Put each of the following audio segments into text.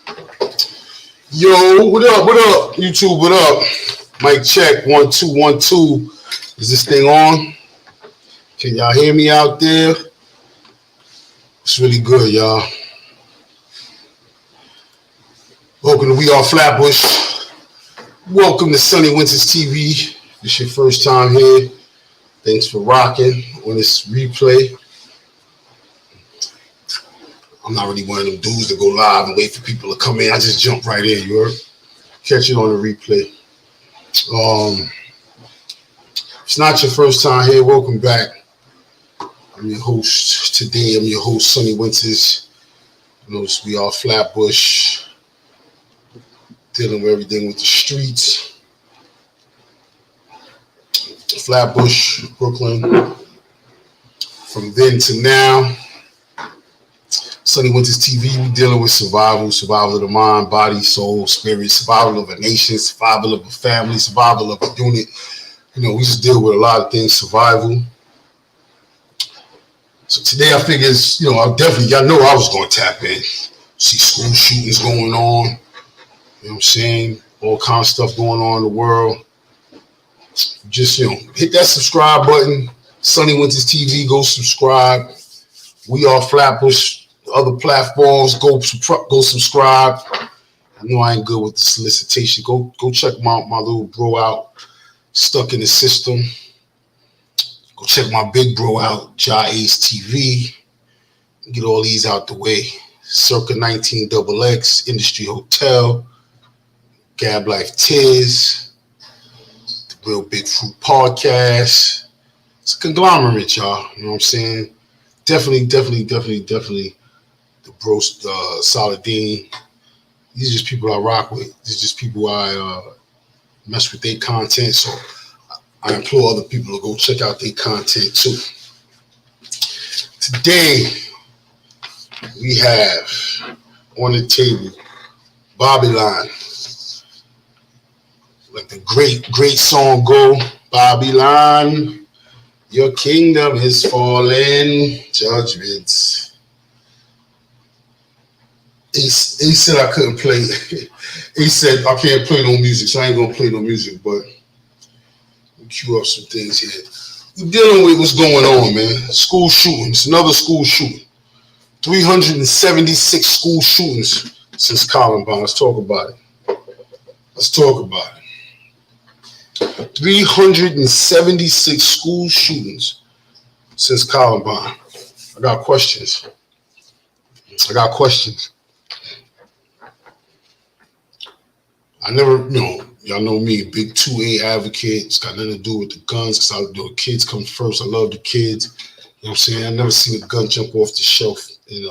Yo, what up? What up? YouTube, what up? Mic check. 1 2 1 2. Is this thing on? Can y'all hear me out there? It's really good, y'all. Welcome to We Are Flatbush. Welcome to Sunny Winters TV. If it's your first time here, thanks for rocking on this replay. I'm not really one of them dudes that go live and wait for people to come in. I just jump right in, you heard? Catch it on the replay. If it's not your first time here, welcome back. I'm your host today. I'm your host, Sunny Winters. You know, We Are Flatbush. Dealing with everything with the streets. Flatbush, Brooklyn. From then to now. Sunny Winters TV, we dealing with survival of the mind, body, soul, spirit, survival of a nation, survival of a family, survival of a unit. You know, we just deal with a lot of things, survival. So today I figures, you know, y'all know I was going to tap in. See school shootings going on. You know what I'm saying? All kinds of stuff going on in the world. Just, you know, hit that subscribe button. Sunny Winters TV, go subscribe. We Are Flatbush. Other platforms, go subscribe. I know I ain't good with the solicitation. Go check my little bro out, Stuck in the System. Go check my big bro out, Ace TV. Get all these out the way. Circa 19XX, Industry Hotel, Gab Life Tiz, the Real Big Fruit Podcast. It's a conglomerate, y'all. You know what I'm saying? Definitely. The bro, Saladin. These are just people I rock with. These are just people I mess with their content. So I implore other people to go check out their content too. Today we have on the table Babylon. Like the great song go, Babylon, your kingdom is fallen, judgments. He said I couldn't play. He said I can't play no music, so I ain't gonna play no music. But we'll cue up some things here. We're dealing with what's going on, man. School shootings, another school shooting. 376 school shootings since Columbine. Let's talk about it. 376 school shootings since Columbine. I got questions. I never, y'all know me, big 2A advocate. It's got nothing to do with the guns because the kids come first. I love the kids. You know what I'm saying? I never seen a gun jump off the shelf and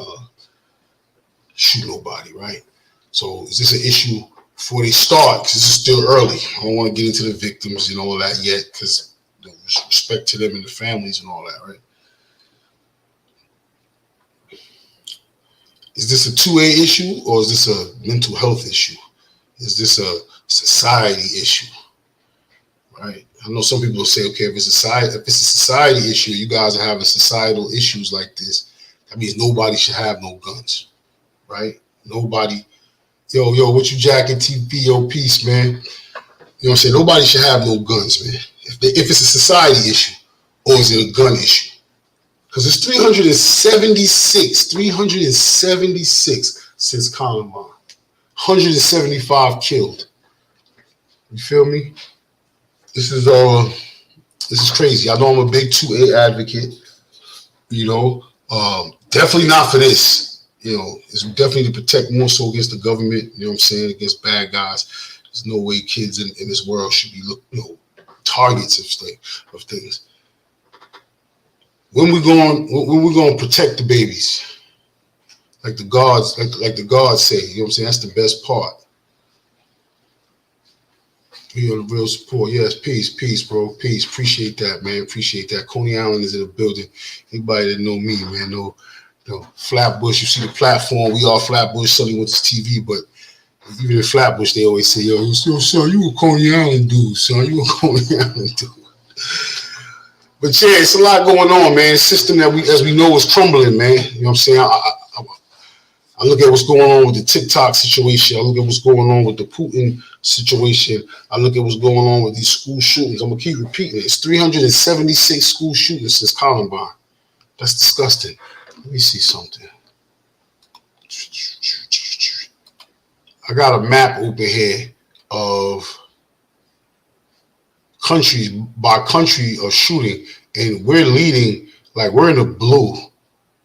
shoot nobody, right? So is this an issue before they start? Because this is still early. I don't want to get into the victims and all that yet because respect to them and the families and all that, right? Is this a 2A issue or is this a mental health issue? Is this a society issue? Right? I know some people will say, okay, if it's a society issue, you guys are having societal issues like this, that means nobody should have no guns. Right? Nobody, yo, what you jacking TPO peace, man? You know what I'm saying? Nobody should have no guns, man. If it's a society issue or is it a gun issue? Because it's 376 since Columbine. 175 killed. You feel me? This is crazy. I know I'm a big 2A advocate. Definitely not for this. It's definitely to protect more so against the government. You know what I'm saying? Against bad guys. There's no way kids in this world should be targets of things. When we going to protect the babies? Like the gods, like the gods say, you know what I'm saying? That's the best part. We are the real support. Yes, peace, bro. Peace. Appreciate that, man. Appreciate that. Coney Island is in the building. Anybody that know me, man, know Flatbush. You see the platform. We Are Flatbush. Sunny Winters TV, but even in Flatbush, they always say, yo, son, you a Coney Island dude, son. You a Coney Island dude. But yeah, it's a lot going on, man. The system that as we know is crumbling, man. You know what I'm saying? I look at what's going on with the TikTok situation. I look at what's going on with the Putin situation. I look at what's going on with these school shootings. I'm going to keep repeating it. It's 376 school shootings since Columbine. That's disgusting. Let me see something. I got a map open here of countries by country of shooting, and we're leading, like we're in the blue,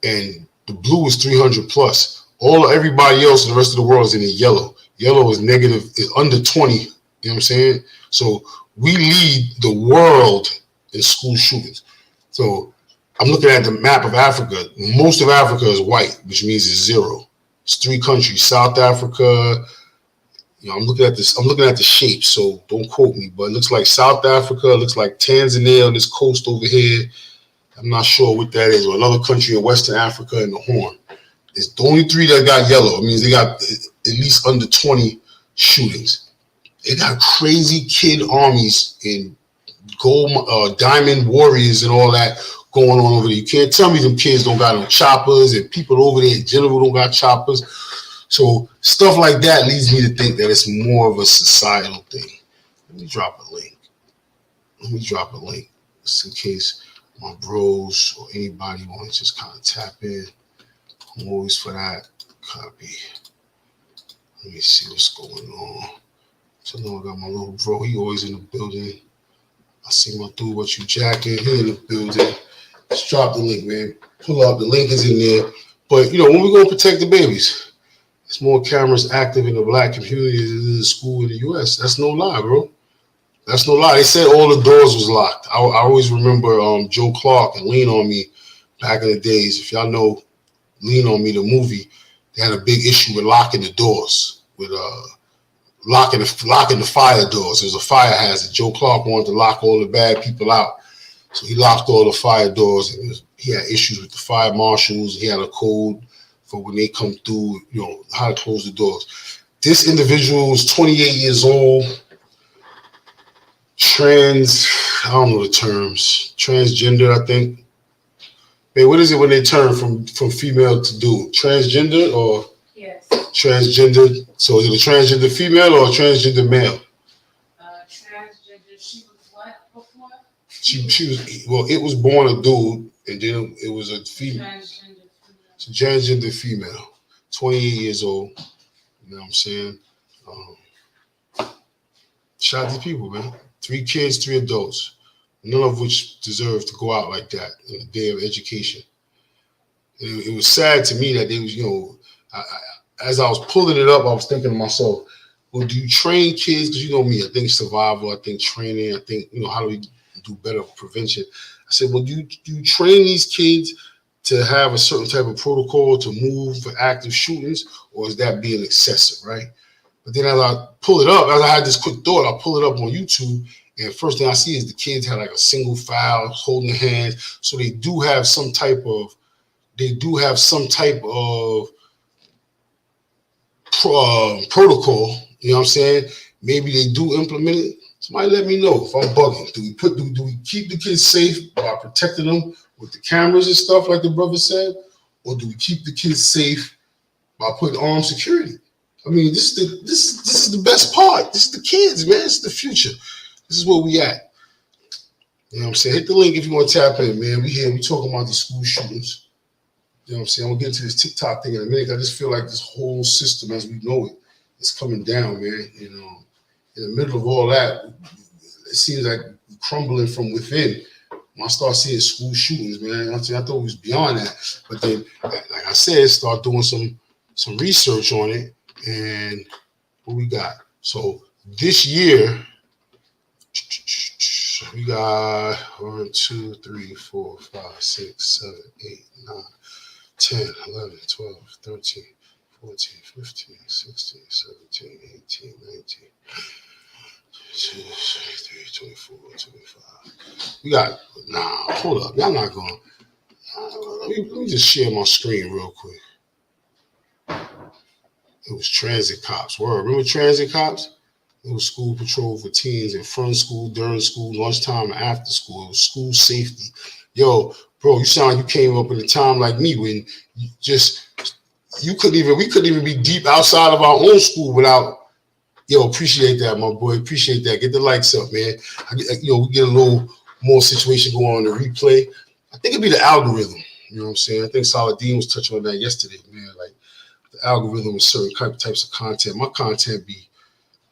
and the blue is 300 plus. Everybody else in the rest of the world is in the yellow. Yellow is negative, is under 20. You know what I'm saying? So we lead the world in school shootings. So I'm looking at the map of Africa. Most of Africa is white, which means it's zero. It's 3 countries: South Africa. I'm looking at this. I'm looking at the shape, so don't quote me. But it looks like South Africa. It looks like Tanzania on this coast over here. I'm not sure what that is. Or another country in Western Africa in the Horn. It's the only 3 that got yellow. It means they got at least under 20 shootings. They got crazy kid armies and gold, diamond warriors and all that going on over there. You can't tell me them kids don't got no choppers, and people over there in general don't got choppers. So stuff like that leads me to think that it's more of a societal thing. Let me drop a link. Just in case my bros or anybody want to just kind of tap in. I'm always for that. Copy. Let me see what's going on. So I know I got my little bro. He always in the building. I see my dude, what you jacking. He in the building. Let's drop the link, man. Pull up. The link is in there. But, when we going to protect the babies, there's more cameras active in the black community than in the school in the U.S. That's no lie, bro. That's no lie. They said all the doors was locked. I always remember Joe Clark and Lean On Me back in the days. If y'all know Lean On Me, the movie, they had a big issue with locking the doors, with locking the fire doors. There was a fire hazard. Joe Clark wanted to lock all the bad people out, so he locked all the fire doors. And he had issues with the fire marshals. He had a code for when they come through, how to close the doors. This individual was 28 years old, I don't know the terms, transgender, I think. Hey, what is it when they turn from female to dude? Transgender or? Yes. Transgender. So is it a transgender female or a transgender male? Transgender. She was what before? She was, well, it was born a dude, and then it was a female. It's a transgender female. 28 years old. You know what I'm saying? Shout out to these people, man. 3 kids, 3 adults. None of which deserve to go out like that in a day of education. It was sad to me that they was, as I was pulling it up, I was thinking to myself, well, do you train kids? Because you know me, I think survival, I think training, I think, how do we do better prevention? I said, well, do you train these kids to have a certain type of protocol to move for active shootings, or is that being excessive, right? But then as I pull it up, as I had this quick thought, I pull it up on YouTube, and first thing I see is the kids had like a single file holding hands. So they do have some type of protocol. You know what I'm saying? Maybe they do implement it. Somebody let me know if I'm bugging. Do we keep the kids safe by protecting them with the cameras and stuff like the brother said, or do we keep the kids safe by putting armed security? I mean, this is the best part. This is the kids, man. It's the future. This is where we at. You know what I'm saying? Hit the link if you want to tap in, man. We talking about these school shootings. You know what I'm saying? I'm gonna get into this TikTok thing in a minute. I just feel like this whole system as we know it is coming down, man. In the middle of all that, it seems like crumbling from within. When I start seeing school shootings, man, I thought it was beyond that. But then, like I said, start doing some research on it, and what we got? So this year, we got 1, 2, 3, 4, 5, 6, 7, 8, 9, 10, 11, 12, 13, 14, 15, 16, 17, 18, 19, 22, 23, 24, 25. We got, hold up. Y'all not going. Let me just share my screen real quick. It was transit cops. Remember transit cops? It was school patrol for teens in front of school, during school, lunchtime, and after school. It was school safety. Yo, bro, you sound like you came up in a time like me when we couldn't even be deep outside of our own school without. Yo, appreciate that, my boy. Appreciate that. Get the likes up, man. We get a little more situation going on the replay. I think it'd be the algorithm. You know what I'm saying? I think Saladin was touching on that yesterday, man. Like the algorithm with certain types of content. My content be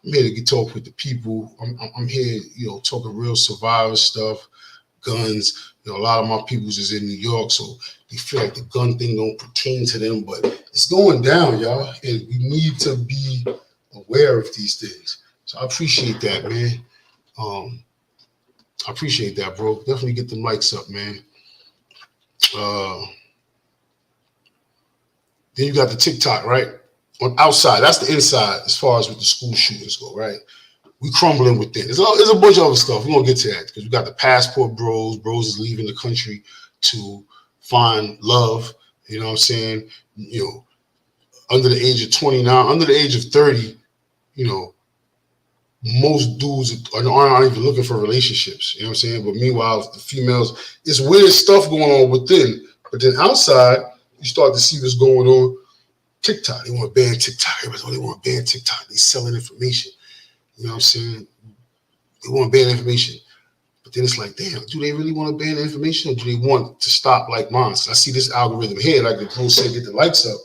I'm here to get talk with the people. I'm here, talking real survivor stuff, guns. A lot of my peoples is in New York, so they feel like the gun thing don't pertain to them, but it's going down, y'all, and we need to be aware of these things. So I appreciate that, man. I appreciate that, bro. Definitely get them likes up, man. Then you got the TikTok, right? On outside, that's the inside as far as with the school shootings go, right? We crumbling within. There's a bunch of other stuff. We're gonna get to that because we got the passport bros. Bros is leaving the country to find love. You know what I'm saying? Under the age of 29, under the age of 30, most dudes aren't even looking for relationships. You know what I'm saying? But meanwhile, the females, it's weird stuff going on within. But then outside, you start to see what's going on. TikTok, they want to ban TikTok. Everybody, they want to ban TikTok. They selling information. You know what I'm saying? They want to ban information. But then it's like, damn, do they really want to ban the information or do they want to stop like mine? So I see this algorithm here, like the bro said, get the likes up.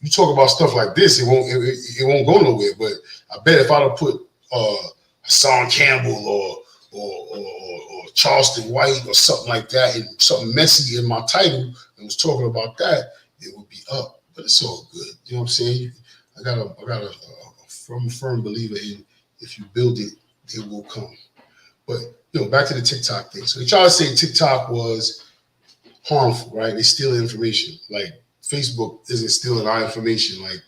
You talk about stuff like this, it won't go nowhere. But I bet if I'd have put Hassan Campbell or Charleston White or something like that, and something messy in my title and was talking about that, it would be up. But it's all good. You know what I'm saying? I got a firm believer in if you build it, it will come. But back to the TikTok thing. So they try to say TikTok was harmful, right? They steal information. Like Facebook isn't stealing our information. Like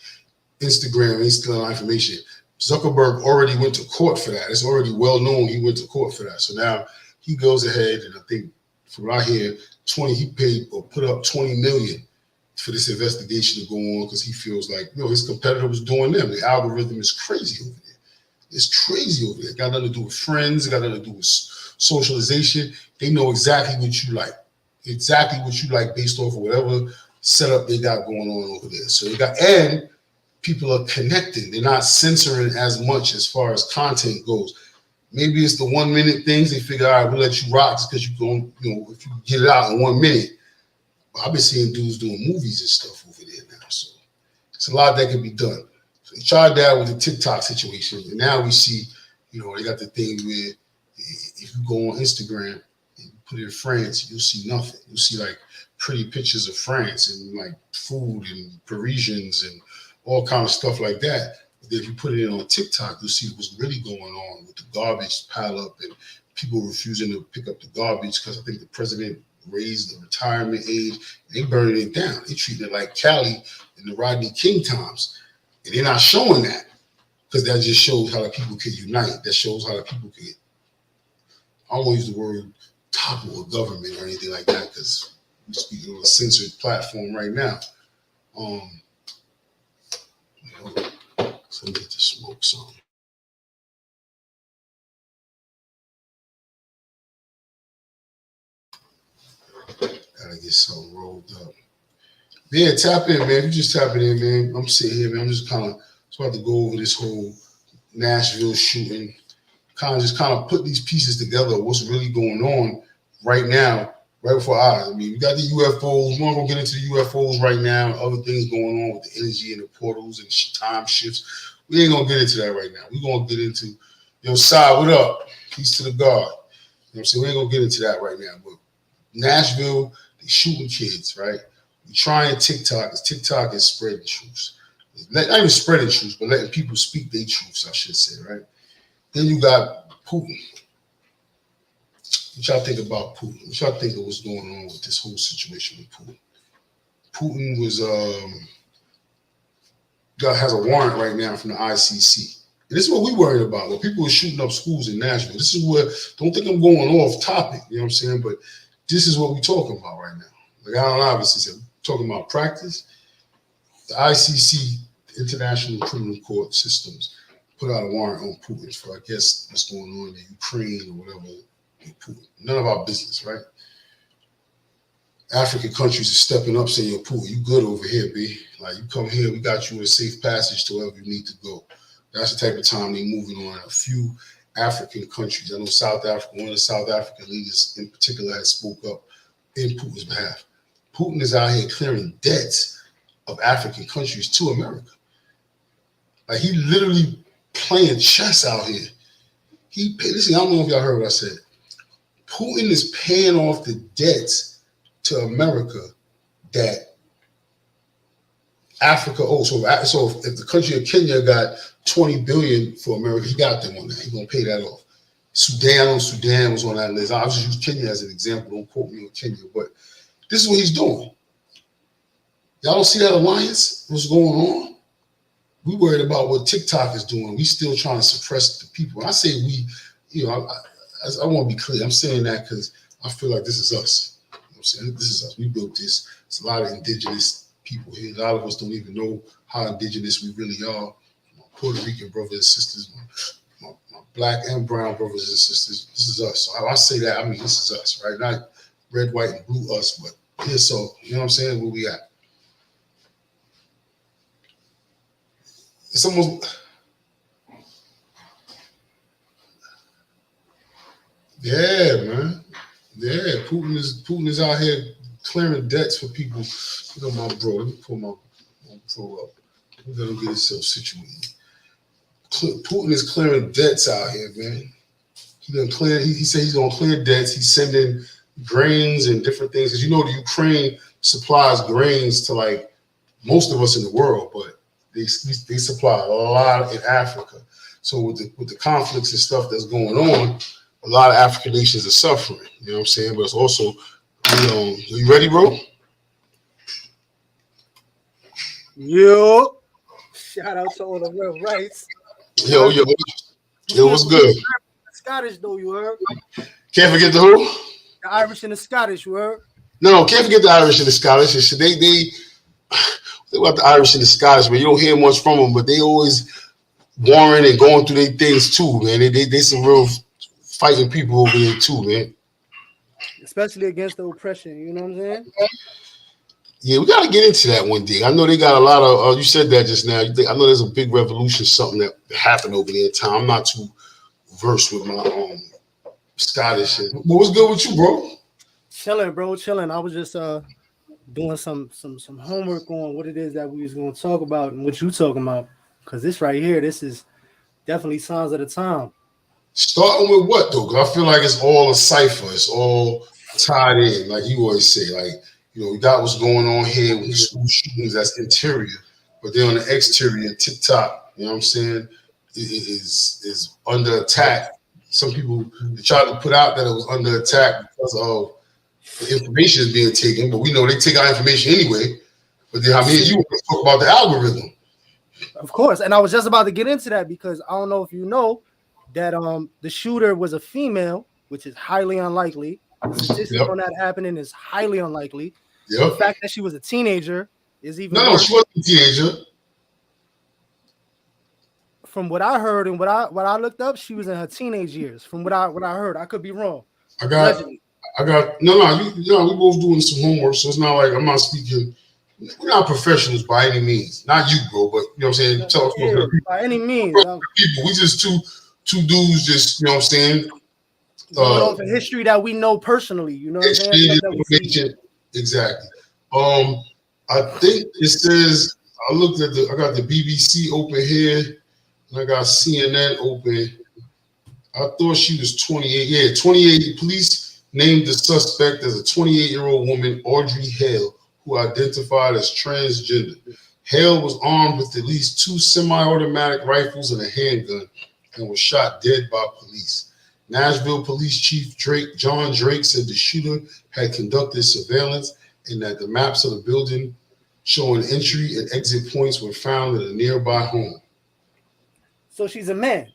Instagram ain't stealing our information. Zuckerberg already went to court for that. It's already well known he went to court for that. So now he goes ahead and I think from right here, he paid or put up $20 million for this investigation to go on because he feels like his competitor was doing them. The algorithm is crazy over there. It's crazy over there. It got nothing to do with friends. It got nothing to do with socialization. They know exactly what you like based off of whatever setup they got going on over there. So and people are connecting. They're not censoring as much as far as content goes. Maybe it's the 1 minute things. They figure, all right, we'll let you rock because you go, if you get it out in 1 minute. I've been seeing dudes doing movies and stuff over there now. So it's a lot that can be done. So they tried that with the TikTok situation. And now we see, they got the thing where if you go on Instagram and you put in France, you'll see nothing. You'll see like pretty pictures of France and like food and Parisians and all kind of stuff like that. But if you put it in on TikTok, you'll see what's really going on with the garbage pile up and people refusing to pick up the garbage because I think the president raised the retirement age. They burning it down. They treating it like Cali in the Rodney King times. And they're not showing that because that just shows how the people can unite. That shows how the people can, I don't want to use the word topple a government or anything like that because we're speaking on a censored platform right now. So let me get to smoke some. Gotta get something rolled up. Yeah, tap in, man. If you just tapping in, man. I'm sitting here, man. I'm just about to go over this whole Nashville shooting. Kind of put these pieces together. What's really going on right now, right before our eyes. I mean, we got the UFOs. We're not gonna get into the UFOs right now. Other things going on with the energy and the portals and time shifts. We ain't gonna get into that right now. We're gonna get into Sai, what up? Peace to the God. You know what I'm saying? We ain't gonna get into that right now. But Nashville, they shooting kids, right? We trying TikTok because TikTok is spreading truths. Not even spreading truths, but letting people speak their truths, I should say, right? Then you got Putin. What y'all think about Putin? What y'all think of what's going on with this whole situation with Putin? Putin was has a warrant right now from the ICC. And this is what we worried about. When people are shooting up schools in Nashville. This is where, don't think I'm going off topic, you know what I'm saying? But this is what we're talking about right now. Like Alan obviously said, talking about practice. The ICC, International Criminal Court Systems, put out a warrant on Putin for, I guess, what's going on in Ukraine or whatever with Putin. None of our business, right? African countries are stepping up, saying, "Yo, Putin, you good over here, B? Like you come here, we got you a safe passage to wherever you need to go." That's the type of time they're moving on. A few African countries. I know South Africa. One of the South African leaders in particular has spoke up in Putin's behalf. Putin is out here clearing debts of African countries to America. Like he literally playing chess out here. Listen, I don't know if y'all heard what I said. Putin is paying off the debts to America that Africa owes. So if the country of Kenya got 20 billion for America, he got them on that. He's gonna pay that off. Sudan was on that list. I'll just use Kenya as an example. Don't quote me on Kenya, but this is what he's doing. Y'all don't see that alliance? What's going on? We worried about what TikTok is doing. We still trying to suppress the people. I say we, I want to be clear. I'm saying that because I feel like this is us. You know what I'm saying? This is us. We built this. It's a lot of indigenous people here. A lot of us don't even know how indigenous we really are. My Puerto Rican brothers and sisters, my black and brown brothers and sisters. This is us. So I say that, I mean, this is us, right? Not red, white, and blue us, but here, so, you know what I'm saying? Where we at? It's almost, yeah, man. Yeah, Putin is out here clearing debts for people. You know, my bro. Let me pull my bro up. We're gonna get himself situated. Putin is clearing debts out here, man. He said he's gonna clear debts. He's sending grains and different things because the Ukraine supplies grains to like most of us in the world, but they supply a lot in Africa. So with the conflicts and stuff that's going on, a lot of African nations are suffering. You know what I'm saying? But it's also, you ready, bro? Yo, shout out to all the real rights. Yo, what's good? Scottish though, you heard? Can't forget the who? The Irish and the Scottish, you heard? No, can't forget the Irish and the Scottish. They about the Irish and the Scottish, man. You don't hear much from them, but they always warring and going through their things too, man. They some real fighting people over there too, man. Especially against the oppression, you know what I'm saying? Yeah, we got to get into that one day. I know they got a lot of, you said that just now. I know there's a big revolution, something that happened over there in town. I'm not too versed with my Scottish. But what's good with you, bro? Chilling, bro, chilling. I was just doing some homework on what it is that we was going to talk about and what you talking about. Because this right here, this is definitely signs of the time. Starting with what, though? Because I feel like it's all a cipher. It's all tied in, like you always say. Like, we got what's going on here with the school shootings, that's interior. But then on the exterior, TikTok, you know what I'm saying, is under attack. Some people tried to put out that it was under attack because of the information is being taken, but we know they take our information anyway. But then, you want to talk about the algorithm. Of course. And I was just about to get into that because I don't know if you know that the shooter was a female, which is highly unlikely. The statistics on that happening is highly unlikely. Yep. The fact that she was a teenager is even No, she wasn't a teenager. From what I heard and what I looked up, she was in her teenage years. From what I heard, I could be wrong. I got we both doing some homework, so it's not like I'm not speaking. We're not professionals by any means. Not you, bro, but you know what I'm saying. Tell us by any means. People, we just two dudes, just what I'm saying. Going off of history that we know personally, you know what I'm saying? Exactly. I think it says I got the BBC open here, and I got CNN open. I thought she was 28. Yeah, 28. Police named the suspect as a 28-year-old woman, Audrey Hale, who identified as transgender. Hale was armed with at least 2 semi-automatic rifles and a handgun and was shot dead by police. Nashville Police Chief John Drake said the shooter had conducted surveillance and that the maps of the building showing entry and exit points were found at a nearby home. So she's a man.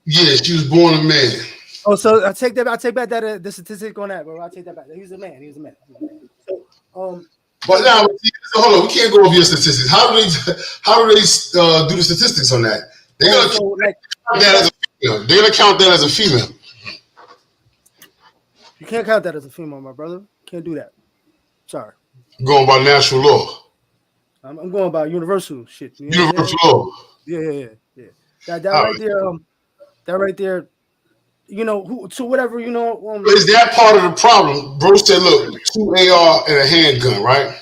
Yeah, she was born a man. Oh, so I take back that the statistic on that, bro. I take that back. He was a man. So, but now, hold on, we can't go over your statistics. How do they do the statistics on that? They're gonna count that as a female. They're gonna count that as a female. can't count that as a female, my brother. Can't do that. Sorry. Going by natural law. I'm going by universal shit. You know Universal law. Yeah. That All right right. there. That right there. You know who? So whatever. You know. Is that part of the problem? Bro said, look, 2 AR and a handgun, right?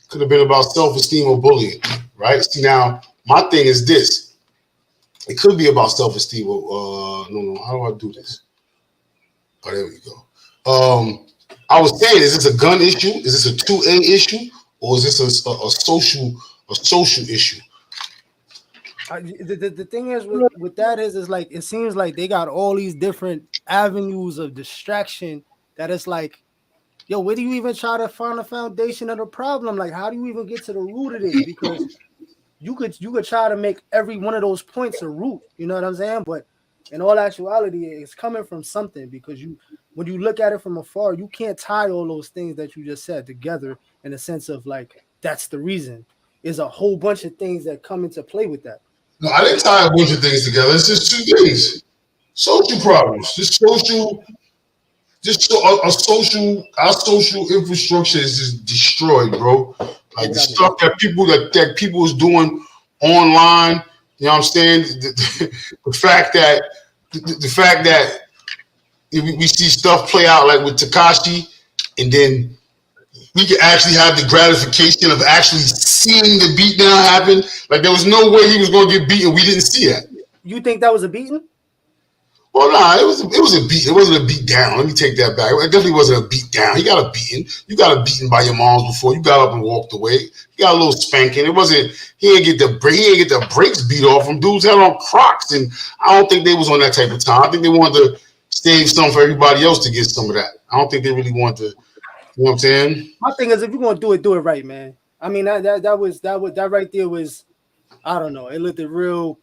Could have been about self-esteem or bullying, right? See, now, my thing is this. It could be about self-esteem or, no, how do I do this? Oh, there we go. I was saying, is this a gun issue? Is this a 2A issue? Or is this a social issue? The thing is with that is like it seems like they got all these different avenues of distraction that it's like, yo, where do you even try to find the foundation of the problem? Like, how do you even get to the root of this? Because you could try to make every one of those points a root, you know what I'm saying? But in all actuality, it's coming from something because when you look at it from afar, you can't tie all those things that you just said together in a sense of like that's the reason. There's a whole bunch of things that come into play with that. No, I didn't tie a bunch of things together. It's just 2 things. Social problems. Our social infrastructure is just destroyed, bro. Like the stuff that people is doing online, you know what I'm saying? The fact that we see stuff play out like with Tekashi, and then we can actually have the gratification of actually seeing the beatdown happen. Like there was no way he was going to get beaten. We didn't see that. You think that was a beating? Well, nah, it was a beat. It wasn't a beat down. Let me take that back. It definitely wasn't a beat down. He got a beating. You got a beating by your moms before. You got up and walked away. You got a little spanking. It wasn't. He didn't get the brakes beat off him. Dudes had on Crocs, and I don't think they was on that type of time. I think they wanted to save some for everybody else to get some of that. I don't think they really want to. You know what I'm saying? My thing is, if you're gonna do it right, man. I mean, that right there was, I don't know. It looked real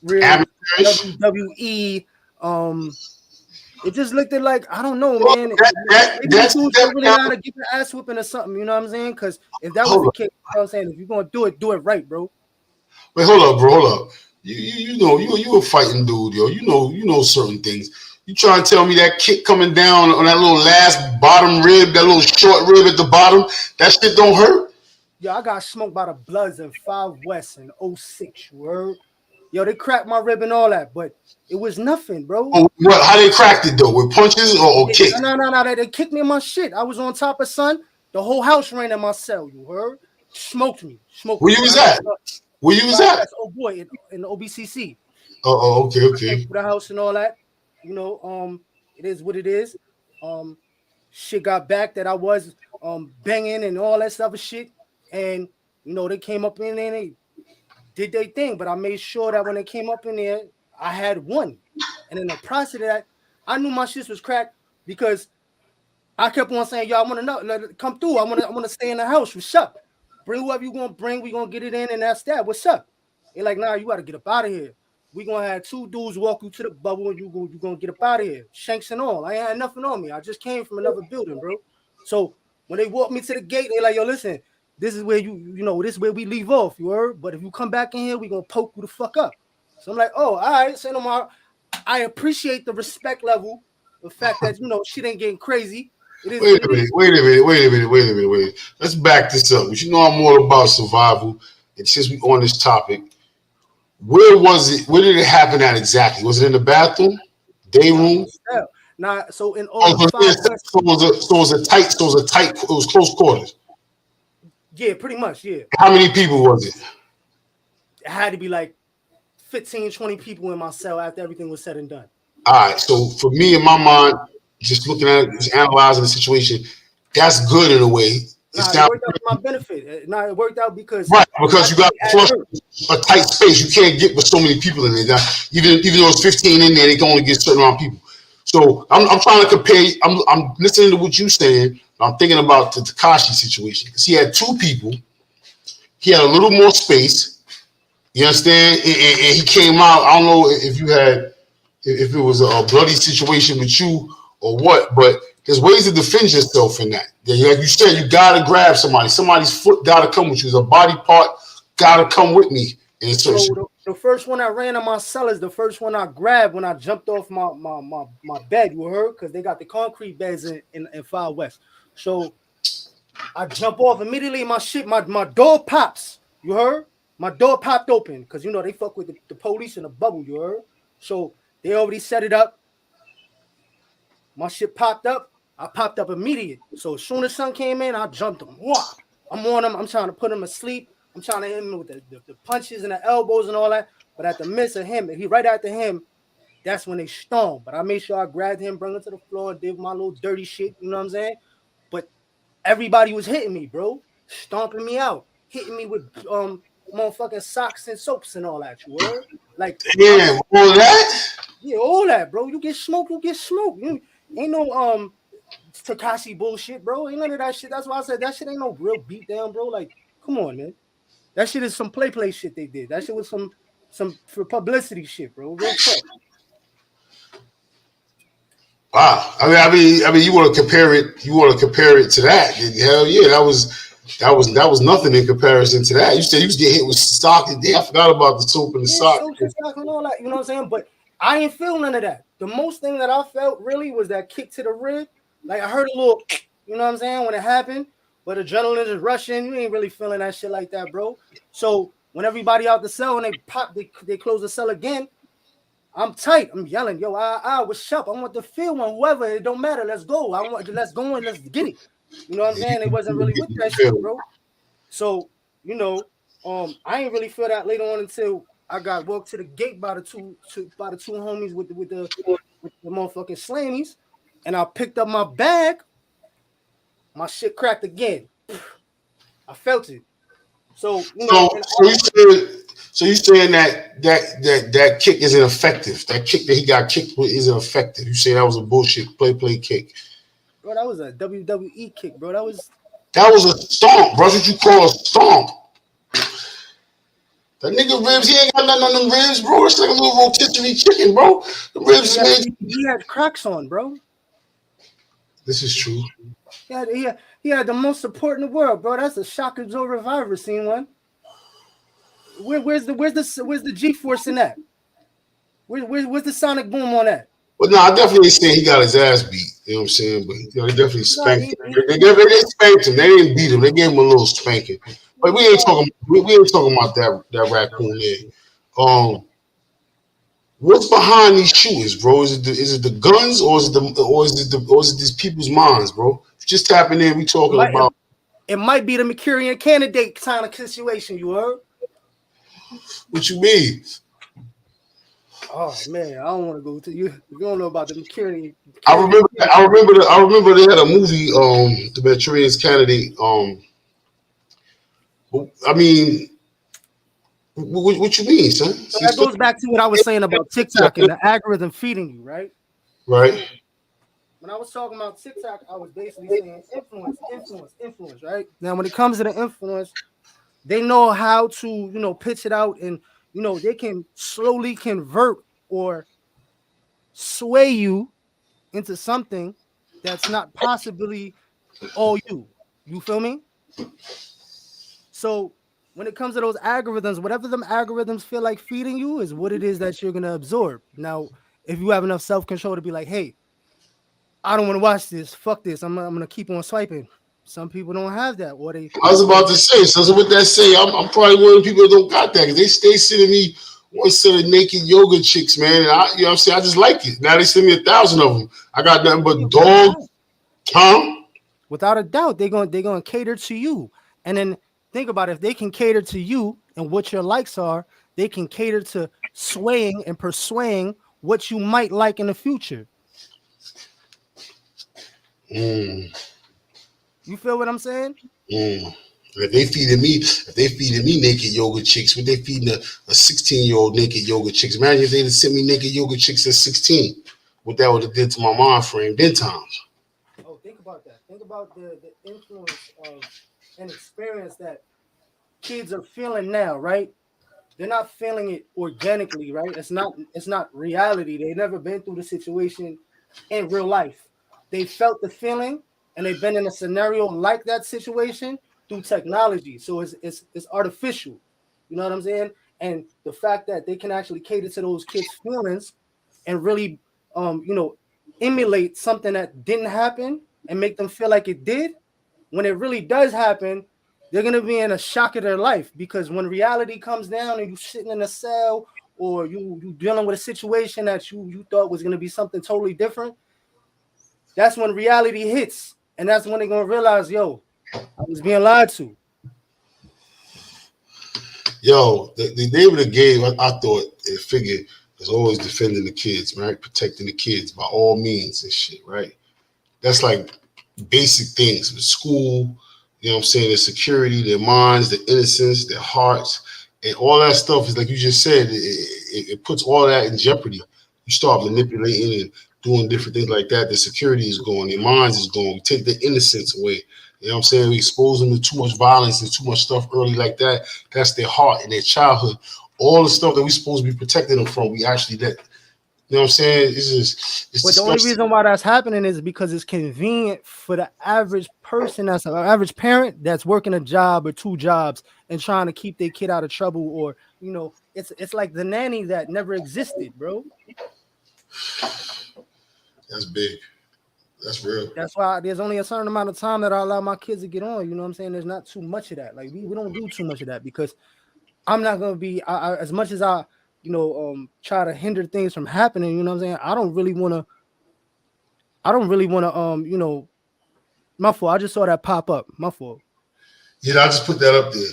WWE. It just looked like I don't know, man. That's really gotta get the ass whooping or something. You know what I'm saying? Because if that was the case, you know what I'm saying, if you're gonna do it right, bro. Wait, hold up, bro. Hold up. You know you a fighting dude, yo. You know certain things. You trying to tell me that kick coming down on that little last bottom rib, that little short rib at the bottom, that shit don't hurt? Yo, I got smoked by the Bloods in 5 West in 06, word. Yo, they cracked my rib and all that, but it was nothing, bro. Oh, well, how they cracked it though? With punches or kicks? No. They kicked me in my shit. I was on top of son. The whole house ran in my cell. You heard? Smoked me. Where you was at? Where you was at? Oh boy, in the OBCC. Oh, okay. The house and all that. You know, it is what it is. Shit got back that I was banging and all that stuff of shit, and you know they came up in there and they did their thing, but I made sure that when they came up in there, I had one. And in the process of that, I knew my shit was cracked because I kept on saying, yo, I want to know, come through. I want to stay in the house. What's up? Bring whoever you gonna bring. We gonna get it in, and that's that. What's up? They're like, nah, you gotta get up out of here. We gonna have 2 dudes walk you to the bubble, and you gonna get up out of here. Shanks and all. I ain't had nothing on me. I just came from another building, bro. So when they walked me to the gate, they like, yo, listen, this is where this is where we leave off, you heard? But if you come back in here, we gonna poke you the fuck up. So I'm like, oh, all right. So no more. I appreciate the respect level, the fact that shit ain't getting crazy. Wait a minute. Let's back this up. But you know I'm all about survival. And since we on this topic, where was it? Where did it happen at exactly? Was it in the bathroom? Day room? Yeah. Nah, so in all it was close quarters. Yeah, pretty much, yeah. How many people was it? It had to be like 15, 20 people in my cell after everything was said and done. All right, so for me, in my mind, just looking at it, just analyzing the situation, that's good in a way. It worked out for my benefit. It worked out because you got a tight space. You can't get with so many people in there. Now, even though it's 15 in there, they can only get a certain amount of people. So I'm trying to compare. I'm listening to what you're saying. I'm thinking about the Tekashi situation because he had 2 people. He had a little more space. You understand? And he came out. I don't know if it was a bloody situation with you or what, but there's ways to defend yourself in that. Like you said, you gotta grab somebody. Somebody's foot gotta come with you. There's a body part gotta come with me. And So the first one I ran on my cell is the first one I grabbed when I jumped off my bed. You heard? Because they got the concrete beds in Far West. So I jump off immediately. My door pops. You heard? My door popped open because you know they fuck with the police in a bubble. You heard? So they already set it up. My shit popped up. I popped up immediate. So as soon as sun came in, I jumped him. Wah! I'm on him. I'm trying to put him asleep. I'm trying to hit him with the punches and the elbows and all that. But at the miss of him, he right after him, that's when they stormed. But I made sure I grabbed him, bring him to the floor, did my little dirty shit. You know what I'm saying? But everybody was hitting me, bro, stomping me out, hitting me with motherfucking socks and soaps and all that. You heard? Like, damn, all that. yeah, all that, bro. You get smoked. You ain't no Takashi bullshit, bro. Ain't none of that shit. That's why I said that shit ain't no real beat down, bro. Like, come on, man. That shit is some play shit they did. That shit was some for publicity shit, bro. Real talk. Wow. I mean, you want to compare it? You want to compare it to that? Hell yeah, that was nothing in comparison to that. You said you was getting hit with stock. Yeah, I forgot about the soap and the sock. Soap and stock and all that. You know what I'm saying? But I ain't feel none of that. The most thing that I felt really was that kick to the rib. Like I heard a little, you know what I'm saying, when it happened. But adrenaline is rushing. You ain't really feeling that shit like that, bro. So when everybody out the cell and they close the cell again. I'm tight. I'm yelling, yo, what's up? I want the field one, whoever. It don't matter. Let's go. Let's go and let's get it. You know what I'm saying? They wasn't really with that shit, bro. So, you know, I ain't really feel that later on until I got walked to the gate by the two homies with the motherfucking slammies, and I picked up my bag. My shit cracked again. I felt it. So, you know, so you saying that kick isn't effective? That kick that he got kicked with isn't effective? You say that was a bullshit play kick? Bro, that was a WWE kick, bro. That was a stomp, bro. That's what you call a stomp. That nigga ribs, he ain't got nothing on them ribs, bro. It's like a little rotisserie chicken, bro. The ribs he had cracks on, bro. This is true. He had the most support in the world, bro. That's a Shaka Joe Reviver scene one. Where's the G-force in that? Where's the sonic boom on that? But no, I definitely ain't saying he got his ass beat. You know what I'm saying? But you know, they definitely spanked him. They spanked him. They didn't beat him. They gave him a little spanking. But we ain't talking about that raccoon there. What's behind these shootings, bro? Is it the guns or is it these people's minds, bro? Just tapping in, we talking about. It might be the Mercurian candidate kind of situation. You heard? What you mean? Oh man, I don't want to go to you. You don't know about the Mercurian. I remember they had a movie, the Manchurian's Candidate. I mean, what you mean, son? So that goes back to what I was saying about TikTok and the algorithm feeding you, right? Right. When I was talking about TikTok, I was basically saying influence, right? Now, when it comes to the influence, they know how to, you know, pitch it out, and you know they can slowly convert or sway you into something that's not possibly all you. You feel me? So when it comes to those algorithms, whatever them algorithms feel like feeding you is what it is that you're gonna absorb. Now, if you have enough self-control to be like, hey, I don't want to watch this. Fuck this. I'm gonna keep on swiping. Some people don't have that. Or they. I was about to say. So what that say? I'm probably one of the people that don't got that because they stay sending me one set of naked yoga chicks, man. And you know what I'm saying? I just like it. Now they send me 1,000 of them. I got nothing but dogs, Tom. Without a doubt, they're gonna cater to you. And then think about it, if they can cater to you and what your likes are, they can cater to swaying and persuading what you might like in the future. You feel what I'm saying? If they feeding me naked yoga chicks, what they feeding a 16-year-old naked yoga chicks? Imagine if they had sent me naked yoga chicks at 16. What that would have did to my mind frame then times. Oh, think about that. Think about the influence of an experience that kids are feeling now, right? They're not feeling it organically, right? It's not reality. They've never been through the situation in real life. They felt the feeling and they've been in a scenario like that situation through technology. So it's artificial. You know what I'm saying? And the fact that they can actually cater to those kids' feelings and really, you know, emulate something that didn't happen and make them feel like it did, when it really does happen, they're gonna be in a shock of their life, because when reality comes down and you sitting in a cell, or you dealing with a situation that you thought was gonna be something totally different, that's when reality hits, and that's when they're gonna realize, yo, I was being lied to. Yo, the name of the game, I thought, it figured, is always defending the kids, right? Protecting the kids by all means and shit, right? That's like basic things with school, you know what I'm saying? Their security, their minds, their innocence, their hearts, and all that stuff is like you just said, it puts all that in jeopardy. You start manipulating and doing different things like that. The security is gone, their minds is gone. We take their innocence away. You know what I'm saying? We expose them to too much violence and too much stuff early like that. That's their heart and their childhood. All the stuff that we're supposed to be protecting them from, we actually let. You know what I'm saying? It's But the only disgusting. reason why that's happening is because it's convenient for the average person, that's an average parent that's working a job or two jobs and trying to keep their kid out of trouble, or you know, it's like the nanny that never existed, bro. That's big. That's real. That's why there's only a certain amount of time that I allow my kids to get on. You know what I'm saying? There's not too much of that. Like we don't do too much of that, because I'm not gonna be as much as I, you know, try to hinder things from happening. You know what I'm saying? I don't really wanna. You know, my fault. I just saw that pop up. My fault. Yeah, I just put that up there.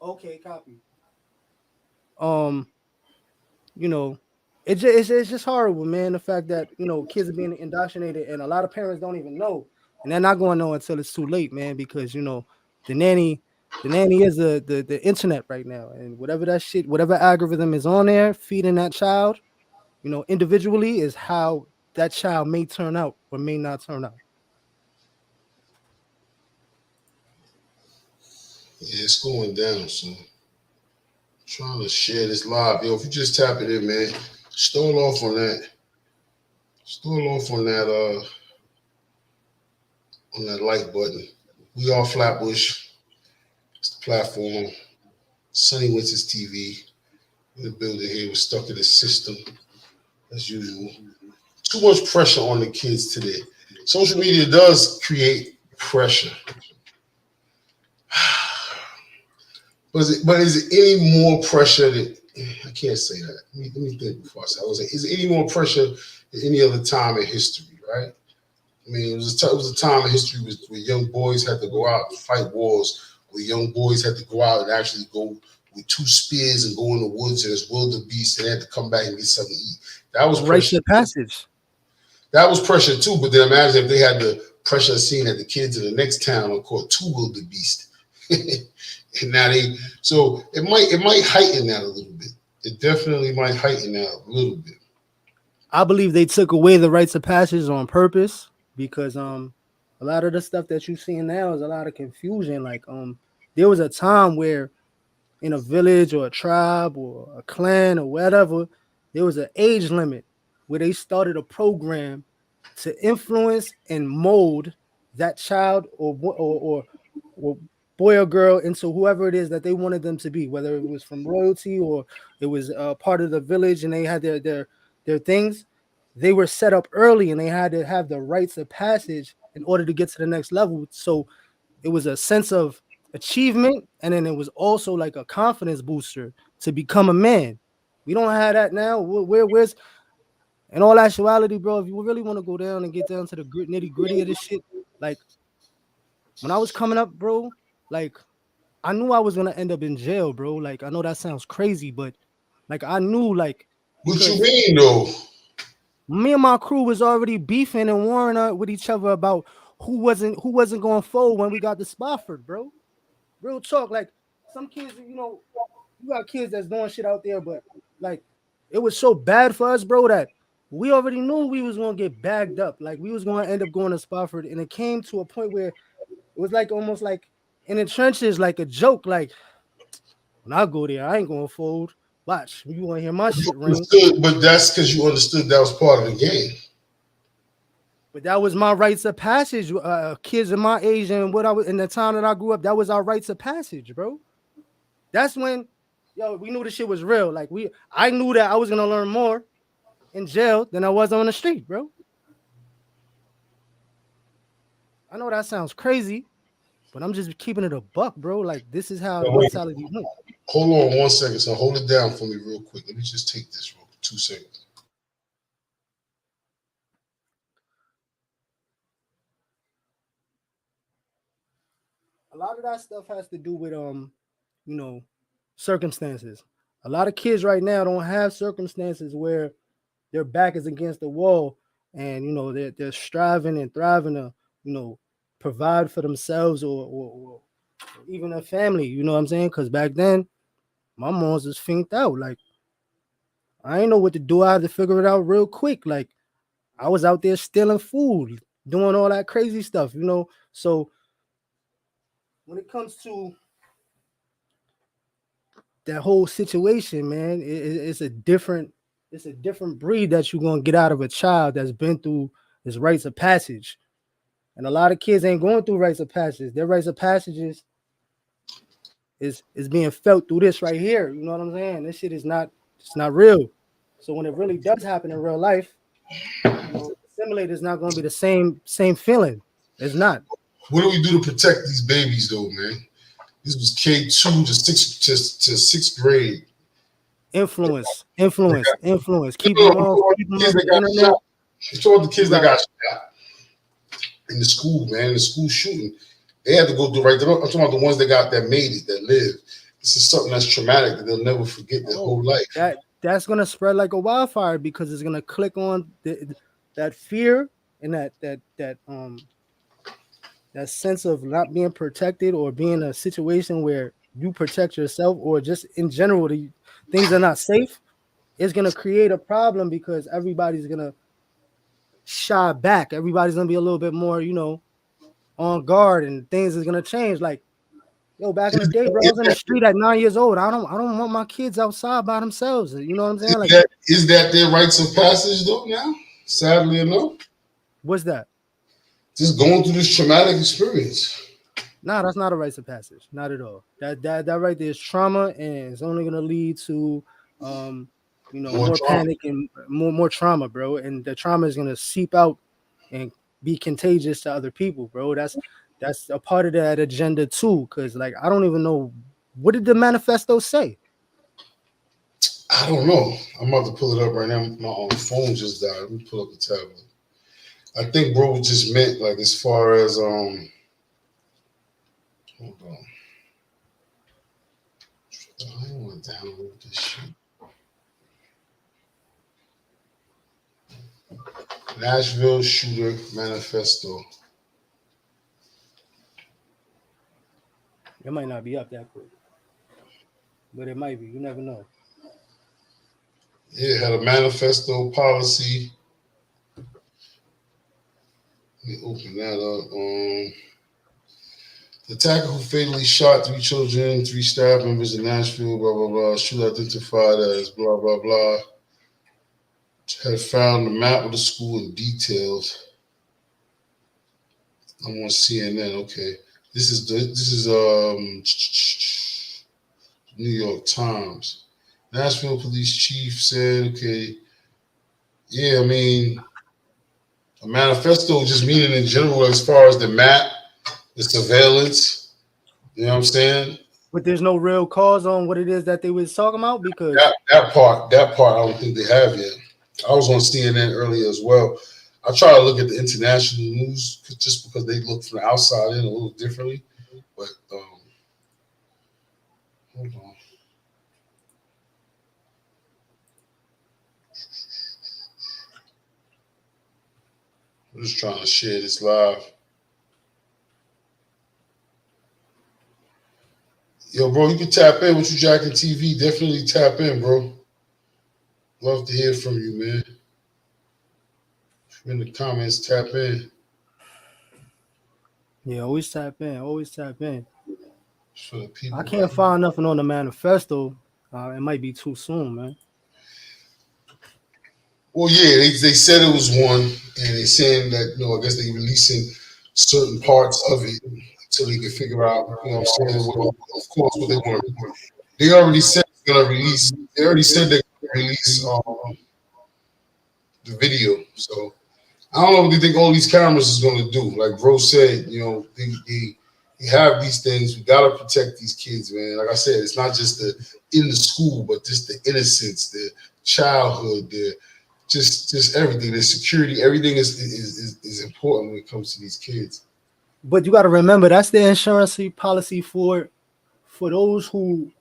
Okay, copy. Um, you know, it's just horrible, man. The fact that, you know, kids are being indoctrinated, and a lot of parents don't even know, and they're not going to know until it's too late, man. Because you know, the nanny, the nanny is the internet right now, and whatever that shit, whatever algorithm is on there feeding that child, you know, individually, is how that child may turn out or may not turn out. Yeah, it's going down. So I'm trying to share this live. Yo, if you just tap it in, man, stall off on that. Stall off on that like button. We are Flatbush. It's the platform. Sunny Winters TV. In the building here. We're stuck in the system as usual. Too much pressure on the kids today. Social media does create pressure. But is it any more pressure that I can't say that. Let me think before I say. I was like, is it any more pressure than any other time in history, right? I mean, it was a time in history where young boys had to go out and fight wars, where young boys had to go out and actually go with two spears and go in the woods and as wildebeest, and they had to come back and get something to eat. That was Rites pressure. of passage. That was pressure too. But then imagine if they had the pressure of seeing that the kids in the next town are caught two wildebeest. And now so it might heighten that a little bit. It definitely might heighten that a little bit. I believe they took away the rites of passage on purpose, because a lot of the stuff that you're seeing now is a lot of confusion. Like there was a time where in a village or a tribe or a clan or whatever, there was an age limit where they started a program to influence and mold that child or boy or girl into whoever it is that they wanted them to be, whether it was from royalty or it was part of the village, and they had their things. They were set up early, and they had to have the rites of passage in order to get to the next level. So it was a sense of achievement, and then it was also like a confidence booster to become a man. We don't have that now. Where's in all actuality, bro? If you really want to go down and get down to the nitty gritty of this shit, like when I was coming up, bro, like I knew I was gonna end up in jail, bro. Like I know that sounds crazy, but like I knew, like, What you because mean though? me and my crew was already beefing and warring with each other about who wasn't going to fold when we got to Spofford, bro. Real talk. Like some kids, you know, you got kids that's doing shit out there, but like it was so bad for us, bro, that we already knew we was gonna get bagged up. Like we was gonna end up going to Spofford, and it came to a point where it was like almost like in the trenches, like a joke. Like when I go there, I ain't gonna fold. Watch, you wanna hear my shit ring. Understood, but that's because you understood that was part of the game. But that was my rites of passage. Kids of my age and what I was in the time that I grew up, that was our rites of passage, bro. That's when yo, we knew this shit was real. Like I knew that I was gonna learn more in jail than I was on the street, bro. I know that sounds crazy, but I'm just keeping it a buck, bro. Like this is how the Wait, mentality went. hold on 1 second. So hold it down for me real quick. Let me just take this real 2 seconds. A lot of that stuff has to do with you know, circumstances. A lot of kids right now don't have circumstances where their back is against the wall and they're striving and thriving to provide for themselves or even a family. You know what I'm saying? Because back then my mom's was finked out. Like I ain't know what to do. I had to figure it out real quick. Like I was out there stealing food, doing all that crazy stuff. So when it comes to that whole situation, man, it's a different breed that you're gonna get out of a child that's been through this rites of passage. And a lot of kids ain't going through rites of passage. Their rites of passages is being felt through this right here. You know what I'm saying? This shit is not real. So when it really does happen in real life, the simulator is not gonna be the same feeling. It's not. What do we do to protect these babies though, man? This was K2 to sixth grade. Influence. Keep them off the internet. It's all the kids that got shot in the school, man. The school shooting. They had to go through right. I'm talking about the ones that made it, that lived. This is something that's traumatic that they'll never forget their whole life. That's gonna spread like a wildfire because it's gonna click on that fear and that sense of not being protected or being in a situation where you protect yourself or just in general things are not safe. It's gonna create a problem because everybody's gonna shy back. Everybody's gonna be a little bit more, on guard, and things is gonna change. Like, yo, back in the day, bro, I was in the street at 9 years old. I don't want my kids outside by themselves. You know what I'm saying? Like, is that their rites of passage though? Now, sadly enough, what's that? Just going through this traumatic experience. Nah, that's not a rites of passage. Not at all. That right there is trauma, and it's only gonna lead to more panic and more trauma, bro. And the trauma is gonna seep out and be contagious to other people, bro. That's a part of that agenda too. Cause like I don't even know, what did the manifesto say? I don't know. I'm about to pull it up right now. My phone just died. Let me pull up the tablet. I think bro just meant like as far as hold on. I don't want to download this shit. Nashville shooter manifesto. It might not be up that quick, but it might be. You never know. Yeah, it had a manifesto policy. Let me open that up. The attacker who fatally shot 3 children, 3 staff members in Nashville, blah, blah, blah, shooter identified as blah, blah, blah, had found the map of the school and details. I'm on CNN. Okay, this is New York Times. Nashville police chief said, okay, yeah, I mean, a manifesto just meaning in general as far as the map, the surveillance, you know what I'm saying? But there's no real cause on what it is that they was talking about because that part I don't think they have yet. I was on CNN earlier as well. I try to look at the international news just because they look from the outside in a little differently. But hold on. I'm just trying to share this live. Yo, bro, you can tap in with you jacking TV. Definitely tap in, bro. Love to hear from you, man. If you're in the comments, tap in. Yeah, always tap in. For the people. I can't find nothing on the manifesto. It might be too soon, man. Well, yeah, they said it was one, and they saying that I guess they releasing certain parts of it until they can figure out, of course, what they want to. They already said gonna release. They already said they're gonna release the video. So I don't know what they think all these cameras is gonna do. Like bro said, they have these things. We gotta protect these kids, man. Like I said, it's not just the in the school, but just the innocence, the childhood, the just everything, the security, everything is important when it comes to these kids. But you got to remember that's the insurance policy for those who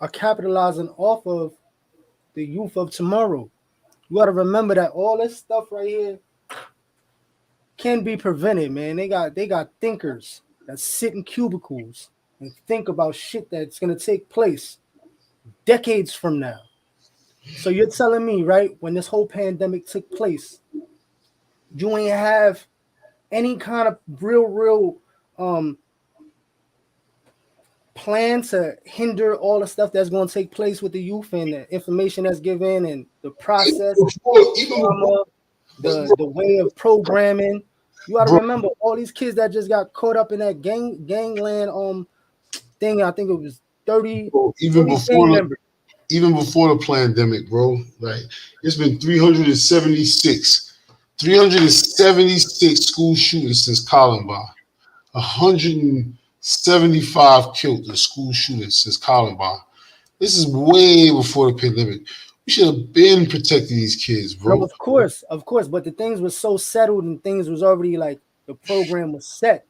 are capitalizing off of the youth of tomorrow. You got to remember that all this stuff right here can be prevented, man. They got thinkers that sit in cubicles and think about shit that's gonna take place decades from now. So you're telling me, right, when this whole pandemic took place, you ain't have any kind of real plan to hinder all the stuff that's going to take place with the youth and the information that's given and the process, the way of programming. You got to remember all these kids that just got caught up in that gangland thing. I think it was 30 even 30 before members. Even before the pandemic, bro. Like it's been 376 school shootings since Columbine. 175 killed in school shootings since Columbine. This is way before the pandemic. We should have been protecting these kids, bro. No, of course. But the things were so settled and things was already like the program was set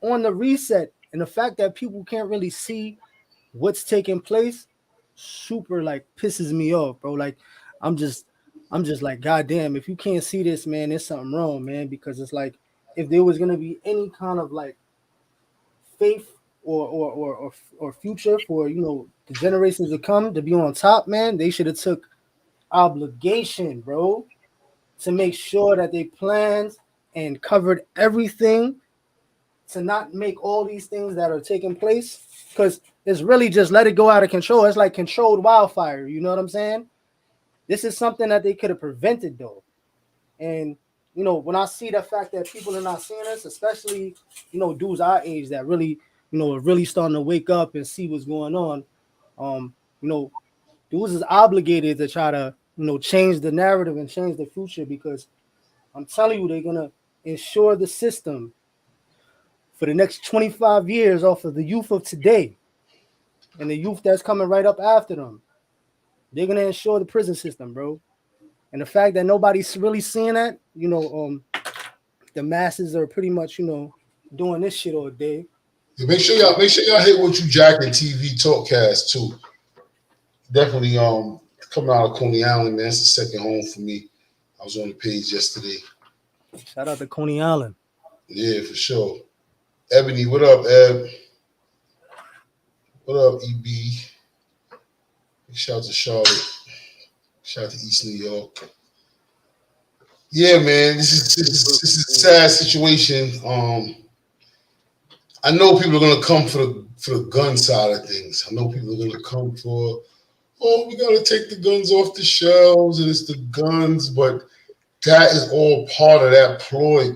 on the reset. And the fact that people can't really see what's taking place super like pisses me off, bro. Like I'm just like, goddamn, if you can't see this, man, there's something wrong, man. Because it's like if there was gonna be any kind of like faith or future for the generations to come to be on top, man, they should have took obligation, bro, to make sure that they planned and covered everything to not make all these things that are taking place, because it's really just let it go out of control. It's like controlled wildfire, you know what I'm saying? This is something that they could have prevented though. And when I see the fact that people are not seeing this, especially dudes our age that really are really starting to wake up and see what's going on, dudes is obligated to try to change the narrative and change the future, because I'm telling you, they're gonna ensure the system for the next 25 years off of the youth of today and the youth that's coming right up after them. They're gonna ensure the prison system, bro. And the fact that nobody's really seeing that, the masses are pretty much, doing this shit all day. Yeah, make sure y'all hit what you Jack and TV Talkcast too. Definitely coming out of Coney Island, man. It's the second home for me. I was on the page yesterday. Shout out to Coney Island. Yeah, for sure. Ebony, what up, Eb? What up, EB? Shout out to Charlotte. Shout out to East New York. Yeah, man, this is a sad situation. I know people are gonna come for the gun side of things. I know people are gonna come for, we gotta take the guns off the shelves and it's the guns, but that is all part of that ploy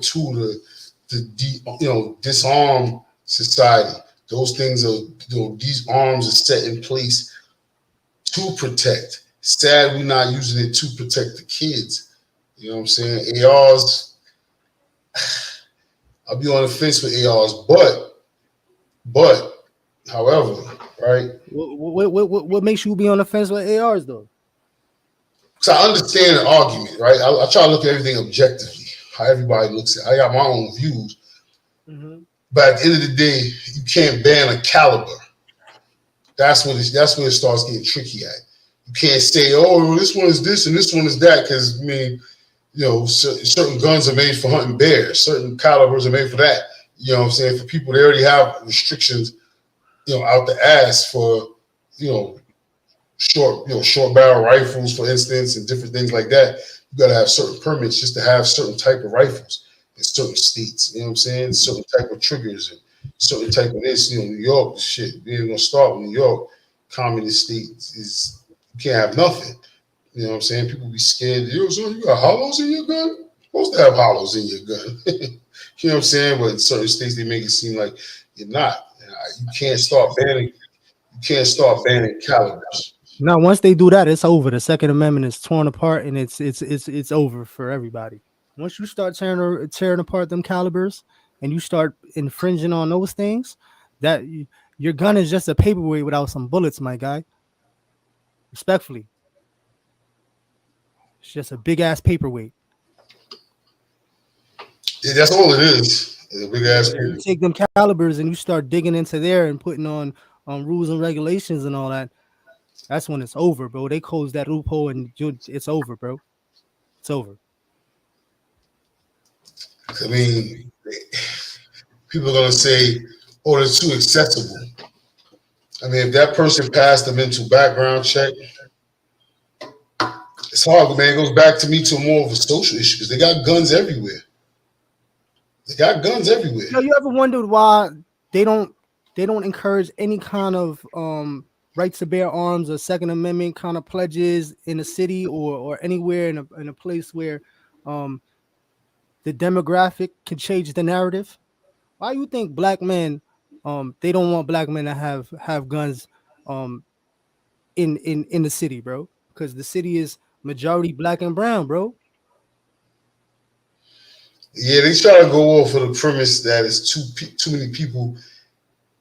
to disarm society. Those things are, these arms are set in place to protect. Sad we're not using it to protect the kids. You know what I'm saying? ARs, I'll be on the fence with ARs, but, however, right? What makes you be on the fence with ARs though? Because I understand the argument, right? I try to look at everything objectively, how everybody looks at it. I got my own views. Mm-hmm. But at the end of the day, you can't ban a caliber. That's when it starts getting tricky at. You can't say, this one is this and this one is that, because, certain guns are made for hunting bears. Certain calibers are made for that. You know what I'm saying? For people, they already have restrictions, out the ass for, short barrel rifles, for instance, and different things like that. You got to have certain permits just to have certain type of rifles in certain states. You know what I'm saying? Certain type of triggers and certain type of this. New York, shit. We're going to start with New York. Communist state is, you can't have nothing. You know what I'm saying? People be scared. So you got hollows in your gun? You're supposed to have hollows in your gun. You know what I'm saying? But in certain states, they make it seem like you're not. You can't start banning. You can't start banning calibers. Now, once they do that, it's over. The Second Amendment is torn apart, and it's over for everybody. Once you start tearing apart them calibers, and you start infringing on those things, that your gun is just a paperweight without some bullets, my guy. Respectfully, it's just a big ass paperweight. Yeah, that's all it is. It's a big ass Yeah, you paper. take them calibers and you start digging into there and putting on rules and regulations and all that. That's when it's over, bro. They close that loophole and it's over, bro. It's over. I mean, people are gonna say, "Oh, it's too accessible." I mean, if that person passed them into background check, it's hard, man. It goes back to me to more of a social issue because they got guns everywhere. They got guns everywhere. You ever wondered why they don't encourage any kind of right to bear arms or Second Amendment kind of pledges in the city or anywhere in a place where um the demographic can change the narrative? Why you think black men they don't want black men to have guns um in the city, bro? Because the city is majority black and brown, bro. Yeah, they try to go off of the premise that it's too many people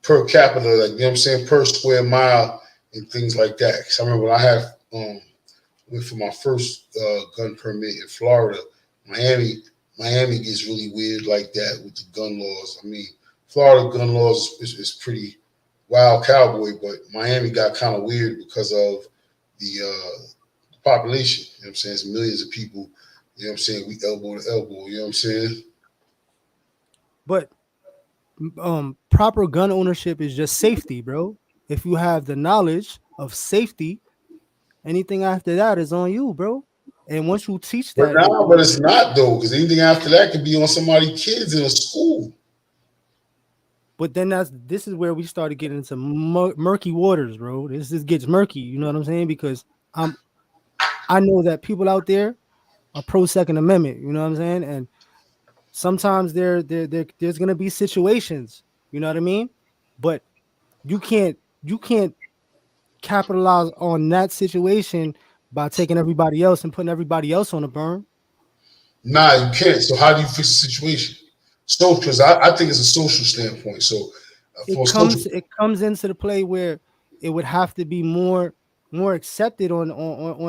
per capita, like you know what I'm saying, per square mile and things like that. Because I remember when I had went for my first gun permit in Florida, Miami. Miami gets really weird like that with the gun laws. I mean, Florida gun laws is pretty wild cowboy, but Miami got kind of weird because of the population. You know what I'm saying? It's millions of people. You know what I'm saying? We elbow to elbow. You know what I'm saying? But proper gun ownership is just safety, bro. If you have the knowledge of safety, anything after that is on you, bro. And once you teach But that, now, but it's not though, because anything after that could be on somebody's kids in a school. but then this is where we started getting into murky waters, bro. This gets murky. You know what I'm saying? Because I'm I know that people out there are pro Second Amendment. You know what I'm saying? And sometimes there's gonna be situations. You know what I mean? But you can't capitalize on that situation by taking everybody else and putting everybody else on the burn. Nah, you can't. So how do you fix the situation? So, because I think it's a social standpoint. So, It for a social, comes it comes into the play where it would have to be more accepted on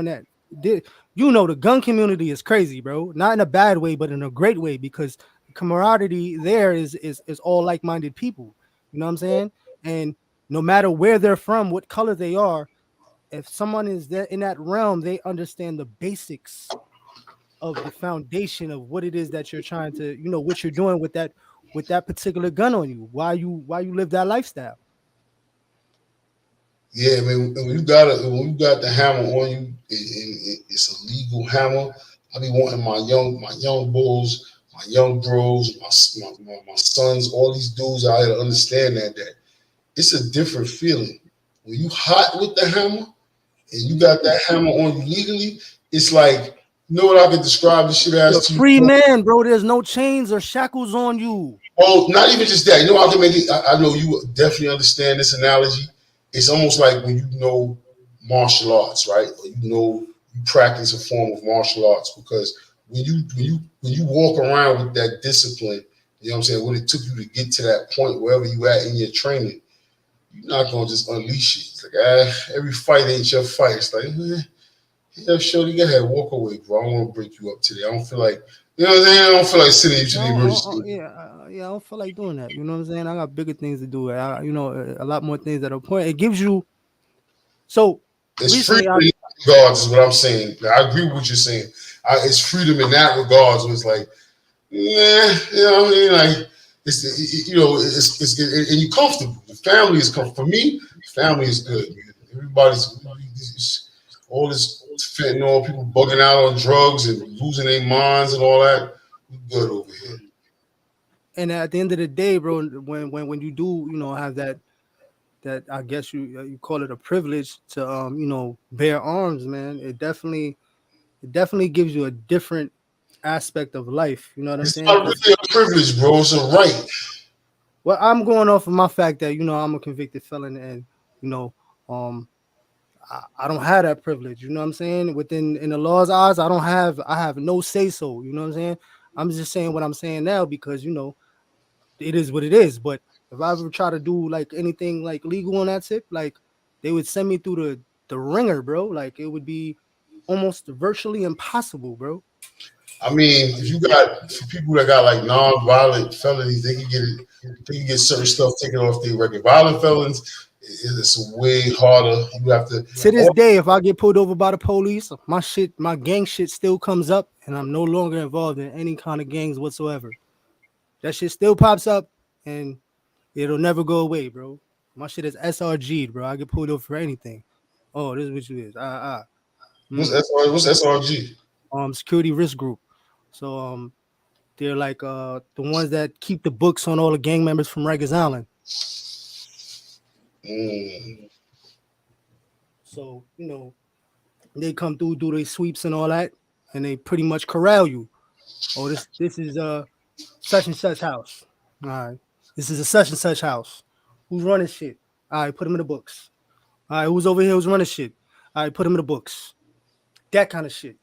that. You know, the gun community is crazy, bro. Not in a bad way, but in a great way because the camaraderie there is all like-minded people. You know what I'm saying? And no matter where they're from, what color they are, if someone is there in that realm, they understand the basics of the foundation of what it is that you're trying to, what you're doing with that particular gun on you. Why you live that lifestyle. yeah, I mean, when you got the hammer on you, it's a legal hammer. I be wanting my young bulls, my young bros, my sons, all these dudes out here to understand that it's a different feeling when you hot with the hammer and you got that hammer on you legally. It's like, you know what I can describe this shit You're a as to free you? man, bro. There's no chains or shackles on you. Well, not even just that. You know, I can make it. I know you definitely understand this analogy. It's almost like when you know martial arts, right? Or you know you practice a form of martial arts because when you walk around with that discipline, you know what I'm saying. When it took you to get to that point, wherever you at in your training, you're not gonna just unleash it. It's like every fight ain't your fight. It's like, yeah, Shorty, go ahead, walk away, bro. I don't want to break you up today. I don't feel like, you know what I'm saying? I don't feel like sending you to the emergency. Yeah, I don't feel like doing that. You know what I'm saying? I got bigger things to do. A lot more things that are important. It gives you. So It's recently, freedom in that regards, is what I'm saying. I agree with what you're saying. It's freedom in that regards. So it's like, yeah, you know what I mean? Like, and you're comfortable. The family is comfortable. For me, family is good, man. All this fentanyl, people bugging out on drugs and losing their minds and all that. We good over here. and at the end of the day, bro, when you do, have that I guess you call it a privilege to bear arms, man. It definitely gives you a different aspect of life. You know what I'm It's saying? not Because really a privilege, bro. It's a right. well, I'm going off of my fact that I'm a convicted felon, and you know, um, I don't have that privilege. You know what I'm saying? Within in the law's eyes, I have no say so. You know what I'm saying? I'm just saying what I'm saying now because you know it is what it is. But if I ever try to do like anything like legal on that tip, like they would send me through the ringer, bro. Like it would be almost virtually impossible, bro. I mean, if you got for people that got like non-violent felonies, they can get it. They can get certain stuff taken off their record. Violent felons, it's way harder. You have to. To this day, if I get pulled over by the police, my gang shit still comes up, and I'm no longer involved in any kind of gangs whatsoever. That shit still pops up, and it'll never go away, bro. My shit is SRG, bro. I get pulled over for anything. Oh, this is what you is. What's SRG? Security risk group. So they're like the ones that keep the books on all the gang members from Rikers Island. So you know they come through, do their sweeps and all that, and they pretty much corral you. Oh, this is such and such house. All right, this is a such and such house. Who's running shit? All right, put him in the books. All right, who's over here? Who's running shit? All right, put him in the books. That kind of shit.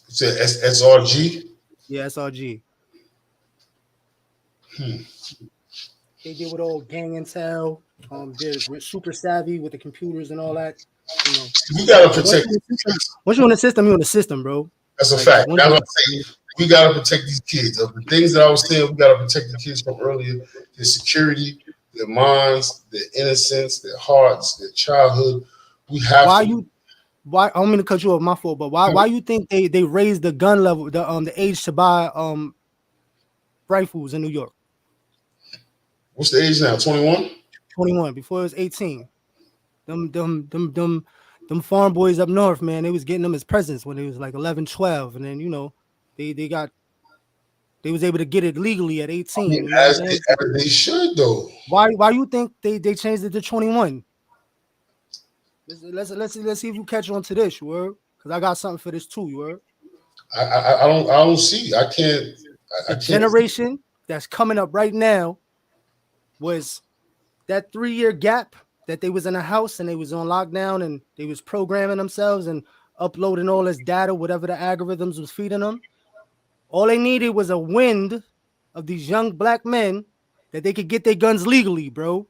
You said SRG? Yeah, SRG. They deal with all gang intel. They're super savvy with the computers and all that. You know, we gotta protect. Once you're in the system, you're in the system, bro. That's a fact. That's what I'm saying. We gotta protect these kids. Of the things that I was saying, we gotta protect the kids from earlier. Their security, their minds, their innocence, their hearts, their childhood. We have. Why I'm gonna cut you off, my fault, but why you think they raised the gun level, the age to buy rifles in New York? What's the age now? 21? 21. Before it was 18. Them farm boys up north, man, they was getting them as presents when they was like 11, 12. And then, you know, they was able to get it legally at 18. I mean, you know as they should, though. Why you think they changed it to 21? Let's see if you catch on to this, you heard? Because I got something for this too, you heard? I don't see. I can't. The generation that's coming up right now was that 3-year gap that they was in a house and they was on lockdown and they was programming themselves and uploading all this data, whatever the algorithms was feeding them. All they needed was a wind of these young black men that they could get their guns legally, bro.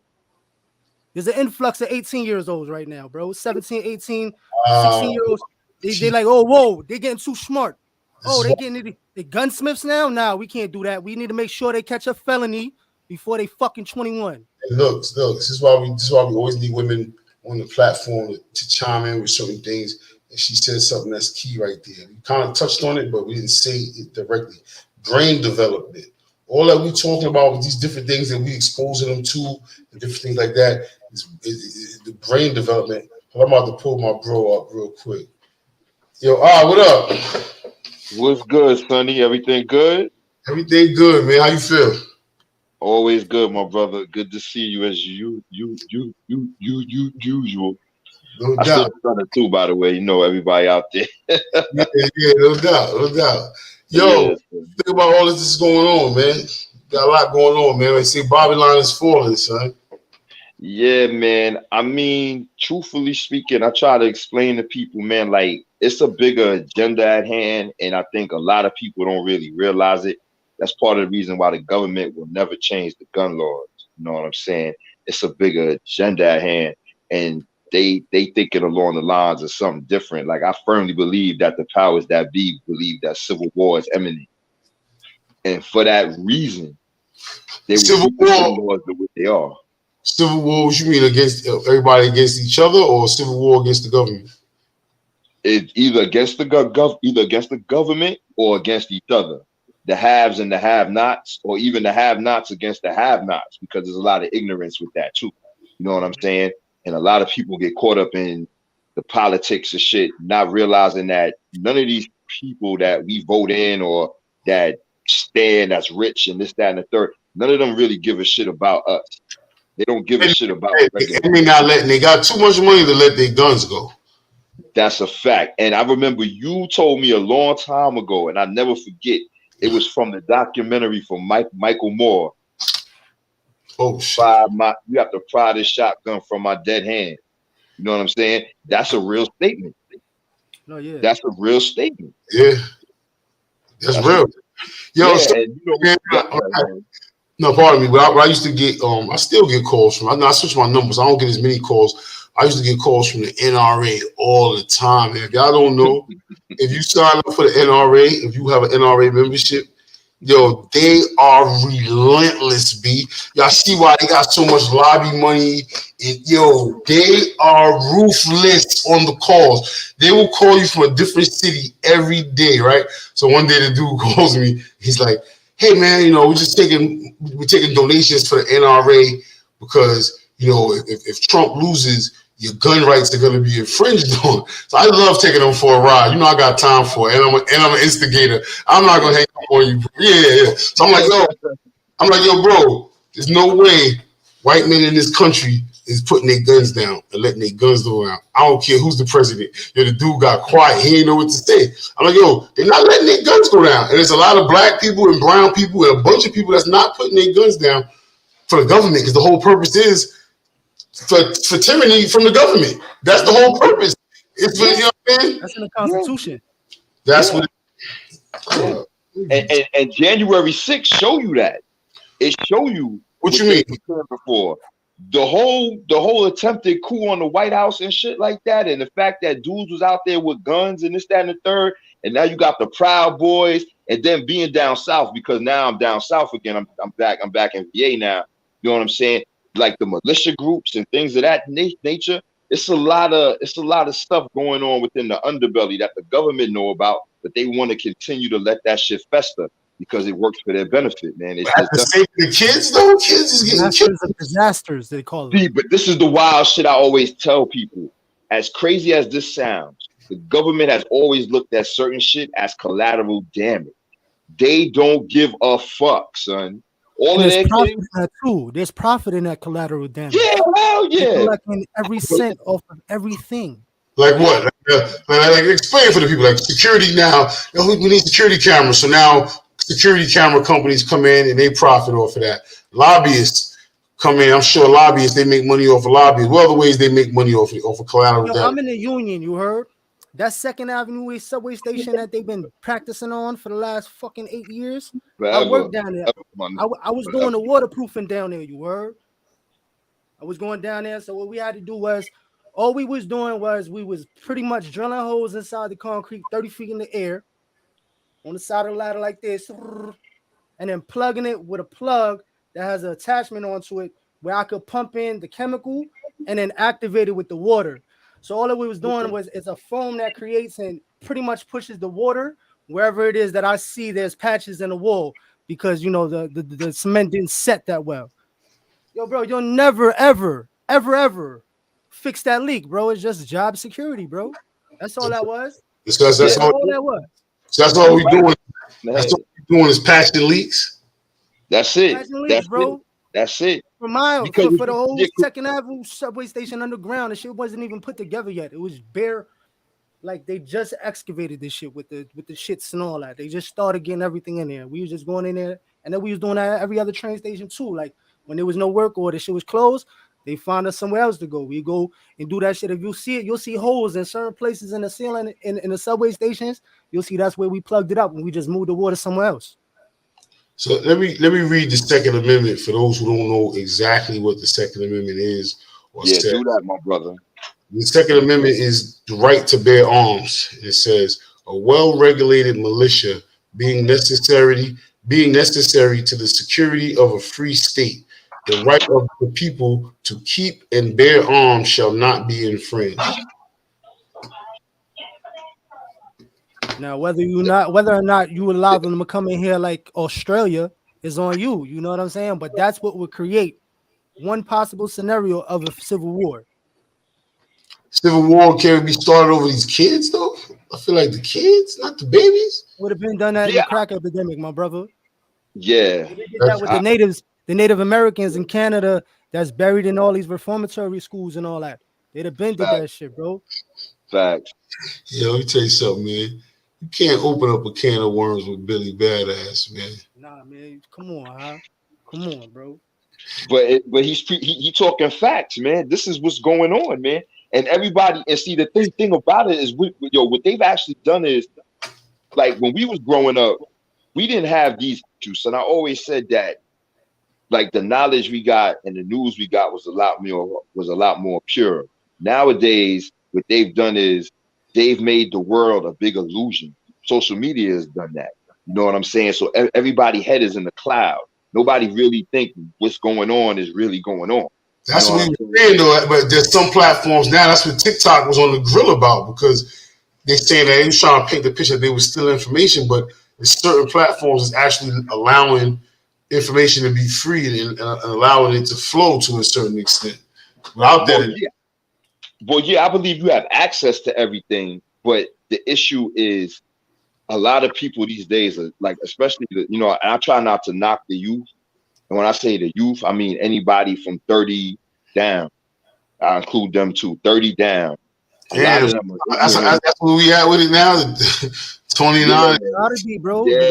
There's an influx of 18 years olds right now, bro. 17, 18, 16-year-olds. They like, oh, whoa, they're getting too smart. Oh, they getting the gunsmiths now? Nah, we can't do that. We need to make sure they catch a felony before they fucking 21. Look, this is why we always need women on the platform to chime in with certain things. And she said something that's key right there. We kind of touched on it, but we didn't say it directly. Brain development. All that we're talking about with these different things that we exposing them to, and different things like that, is the brain development. But I'm about to pull my bro up real quick. Yo, what up? What's good, Sonny? Everything good? Everything good, man. How you feel? Always good, my brother. Good to see you as usual. No I doubt. still it too, by the way. You know everybody out there. yeah, no doubt. Yo, Yeah. think about all this is going on, man. Got a lot going on, man. They say Babylon is falling, son. Yeah, man. I mean, truthfully speaking, I try to explain to people, man, like it's a bigger agenda at hand, and I think a lot of people don't really realize it. That's part of the reason why the government will never change the gun laws. You know what I'm saying? It's a bigger agenda at hand, and they thinking along the lines of something different. Like I firmly believe that the powers that be believe that civil war is imminent, and for that reason, they will keep the gun laws the way they are. Civil war, what you mean against everybody against each other, or civil war against the government? It's either against the government or against each other. The haves and the have-nots, or even the have-nots against the have-nots, because there's a lot of ignorance with that too. You know what I'm saying? And a lot of people get caught up in the politics of shit, not realizing that none of these people that we vote in or that stand that's rich and this, that, and the third, none of them really give a shit about us. They don't give a shit about regular people. They got too much money to let their guns go. That's a fact. And I remember you told me a long time ago, and I never forget, it was from the documentary from Michael Moore. Oh shit. You have to pry this shotgun from my dead hand. You know what I'm saying? That's a real statement. No, yeah. That's a real statement. Yeah, that's real. Yo, Yeah, so, and man, no, pardon me, but I used to get I still get calls from. I switched my numbers. I don't get as many calls. I used to get calls from the NRA all the time. And if y'all don't know, if you sign up for the NRA, if you have an NRA membership, yo, they are relentless, B. Y'all see why they got so much lobby money. Yo, they are ruthless on the calls. They will call you from a different city every day, right? So one day the dude calls me. He's like, hey, man, we're taking donations for the NRA because, if Trump loses, your gun rights are going to be infringed on. So I love taking them for a ride. I got time for it. And I'm an instigator. I'm not going to hang up on you. Yeah. So I'm like, yo, bro, there's no way white men in this country is putting their guns down and letting their guns go around. I don't care who's the president. Yo, the dude got quiet. He ain't know what to say. I'm like, yo, they're not letting their guns go down. And there's a lot of black people and brown people and a bunch of people that's not putting their guns down for the government because the whole purpose is for tyranny from the government. That's the whole purpose. It's for, what I mean? That's in the Constitution. That's what. And January 6th show you that. It show you what you mean before. The whole attempted coup on the White House and shit like that, and the fact that dudes was out there with guns and this, that, and the third, and now you got the Proud Boys, and then being down south because now I'm down south again. I'm back in VA now. You know what I'm saying? Like the militia groups and things of that nature. It's a lot of stuff going on within the underbelly that the government know about, but they want to continue to let that shit fester because it works for their benefit, man. It's just the kids, though. Kids is getting killed. Disasters, they call them. See, but this is the wild shit I always tell people. As crazy as this sounds, the government has always looked at certain shit as collateral damage. They don't give a fuck, son. All of their profit in that too. There's profit in that collateral damage. Yeah, hell yeah. They're collecting every cent off of everything. Like what? Like explain for the people. Like security now. We need security cameras. So now security camera companies come in and they profit off of that. Lobbyists come in. I'm sure lobbyists, they make money off of lobbyists. What other ways they make money off of collateral damage? I'm in the union, you heard? That 2nd Avenue subway station that they've been practicing on for the last fucking 8 years. I worked down there. I was doing the waterproofing down there, you heard? I was going down there. So what we had to do was, all we was doing was we was pretty much drilling holes inside the concrete 30 feet in the air on the side of the ladder like this, and then plugging it with a plug that has an attachment onto it where I could pump in the chemical and then activate it with the water. So all that we was doing was it's a foam that creates and pretty much pushes the water wherever it is that I see there's patches in the wall because the cement didn't set that well. Yo, bro, you'll never ever fix that leak, bro. It's just job security, bro. That's all that was. That's all that was. That's all we doing. That's what we're doing is patching leaks. That's it. Leaks, bro. That's it. For miles, for the whole 2nd Avenue subway station underground, the shit wasn't even put together yet. It was bare, like they just excavated this shit with the shits and all that. They just started getting everything in there. We was just going in there, and then we was doing that at every other train station too. Like when there was no work or the shit was closed, they found us somewhere else to go. We go and do that shit. If you see it, you'll see holes in certain places in the ceiling in the subway stations. You'll see that's where we plugged it up and we just moved the water somewhere else. So let me read the Second Amendment for those who don't know exactly what the Second Amendment is. Do that, my brother. The Second Amendment is the right to bear arms. It says a well-regulated militia being necessary to the security of a free state. The right of the people to keep and bear arms shall not be infringed. Now, whether or not you allow them to come in here like Australia is on you. You know what I'm saying? But that's what would create one possible scenario of a civil war. Civil war can be started over these kids, though. I feel like the kids, not the babies. Would have been done that in the crack epidemic, my brother. Yeah. They did that with the natives, the Native Americans in Canada that's buried in all these reformatory schools and all that. They'd have been did that shit, bro. Facts. Yeah, let me tell you something, man. You can't open up a can of worms with Billy Badass, man. Nah, man. Come on, huh? Come on, bro. But he talking facts, man. This is what's going on, man. And everybody, and see, the thing about it is, what they've actually done is, like, when we was growing up, we didn't have these issues. And I always said that, like, the knowledge we got and the news we got was a lot more pure. Nowadays, what they've done is they've made the world a big illusion. Social media has done that. You know what I'm saying? So everybody's head is in the cloud. Nobody really think what's going on is really going on. That's what we were saying, though. But there's some platforms now. That's what TikTok was on the grill about, because they're saying that they was trying to paint the picture that they was still information, but there's certain platforms that's actually allowing information to be free and allowing it to flow to a certain extent. Without that, I believe you have access to everything, but the issue is a lot of people these days are like, especially and I try not to knock the youth. And when I say the youth, I mean anybody from 30 down. I include them too, 30 down. Damn, that's where we at with it now. 29. Yeah, you gotta be, bro. Yeah, you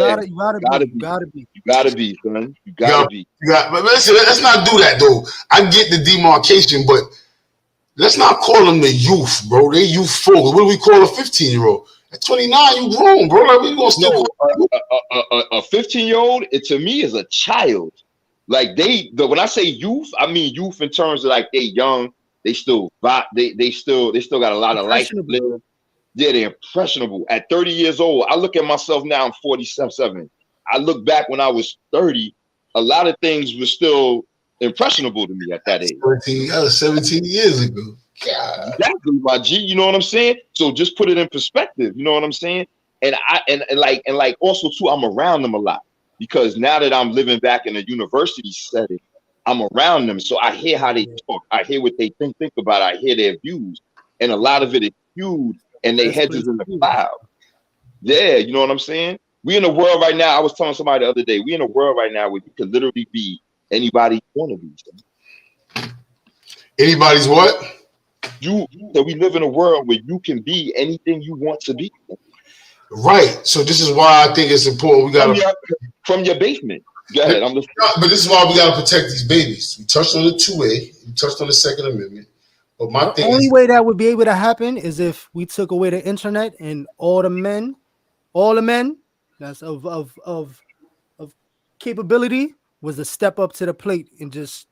gotta be. You gotta be, son. You gotta be. But listen, let's not do that though. I get the demarcation, but let's not call them the youth, bro. They youthful. What do we call a 15-year-old? At 29, you grown, bro. Like, we gonna still a 15-year-old, it to me is a child. Like when I say youth, I mean youth in terms of like they young, they still they still got a lot of life to live. Yeah, they're impressionable. At 30 years old, I look at myself now, I'm 47. I look back when I was 30, a lot of things were still impressionable to me at that age. 17 years ago. God. Exactly, my G. You know what I'm saying? So just put it in perspective. You know what I'm saying? And like also too, I'm around them a lot, because now that I'm living back in a university setting, I'm around them. So I hear how they talk. I hear what they think about. I hear their views, and a lot of it is skewed, and their heads is in the cloud. Yeah, you know what I'm saying? We in a world right now. I was telling somebody the other day, we in a world right now where you can literally be anybody you want to be. Anybody's what? That we live in a world where you can be anything you want to be. Right. So this is why I think it's important. We got from your basement. Go ahead. But this is why we got to protect these babies. We touched on the 2A. We touched on the Second Amendment. But the only way that would be able to happen is if we took away the internet and all the men that's of capability was to step up to the plate and just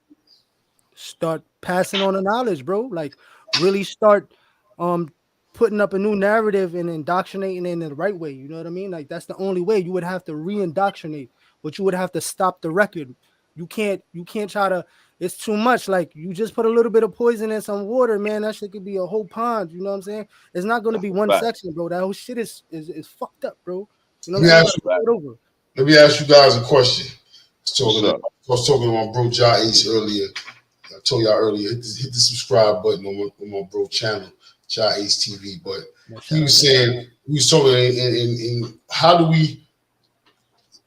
start passing on the knowledge, bro. Like really start putting up a new narrative and indoctrinating in the right way. You know what I mean? Like that's the only way. You would have to re-indoctrinate, but you would have to stop the record. You can't try to. It's too much. Like you just put a little bit of poison in some water, man. That shit could be a whole pond. You know what I'm saying? It's not going to be one section, bro. That whole shit is fucked up, bro. You know what I'm saying? Let me ask you guys a question. I was talking to my bro Ja Ace earlier. I told y'all earlier, hit the subscribe button on my bro channel, Ja Ace TV. But he was saying, we was talking in how do you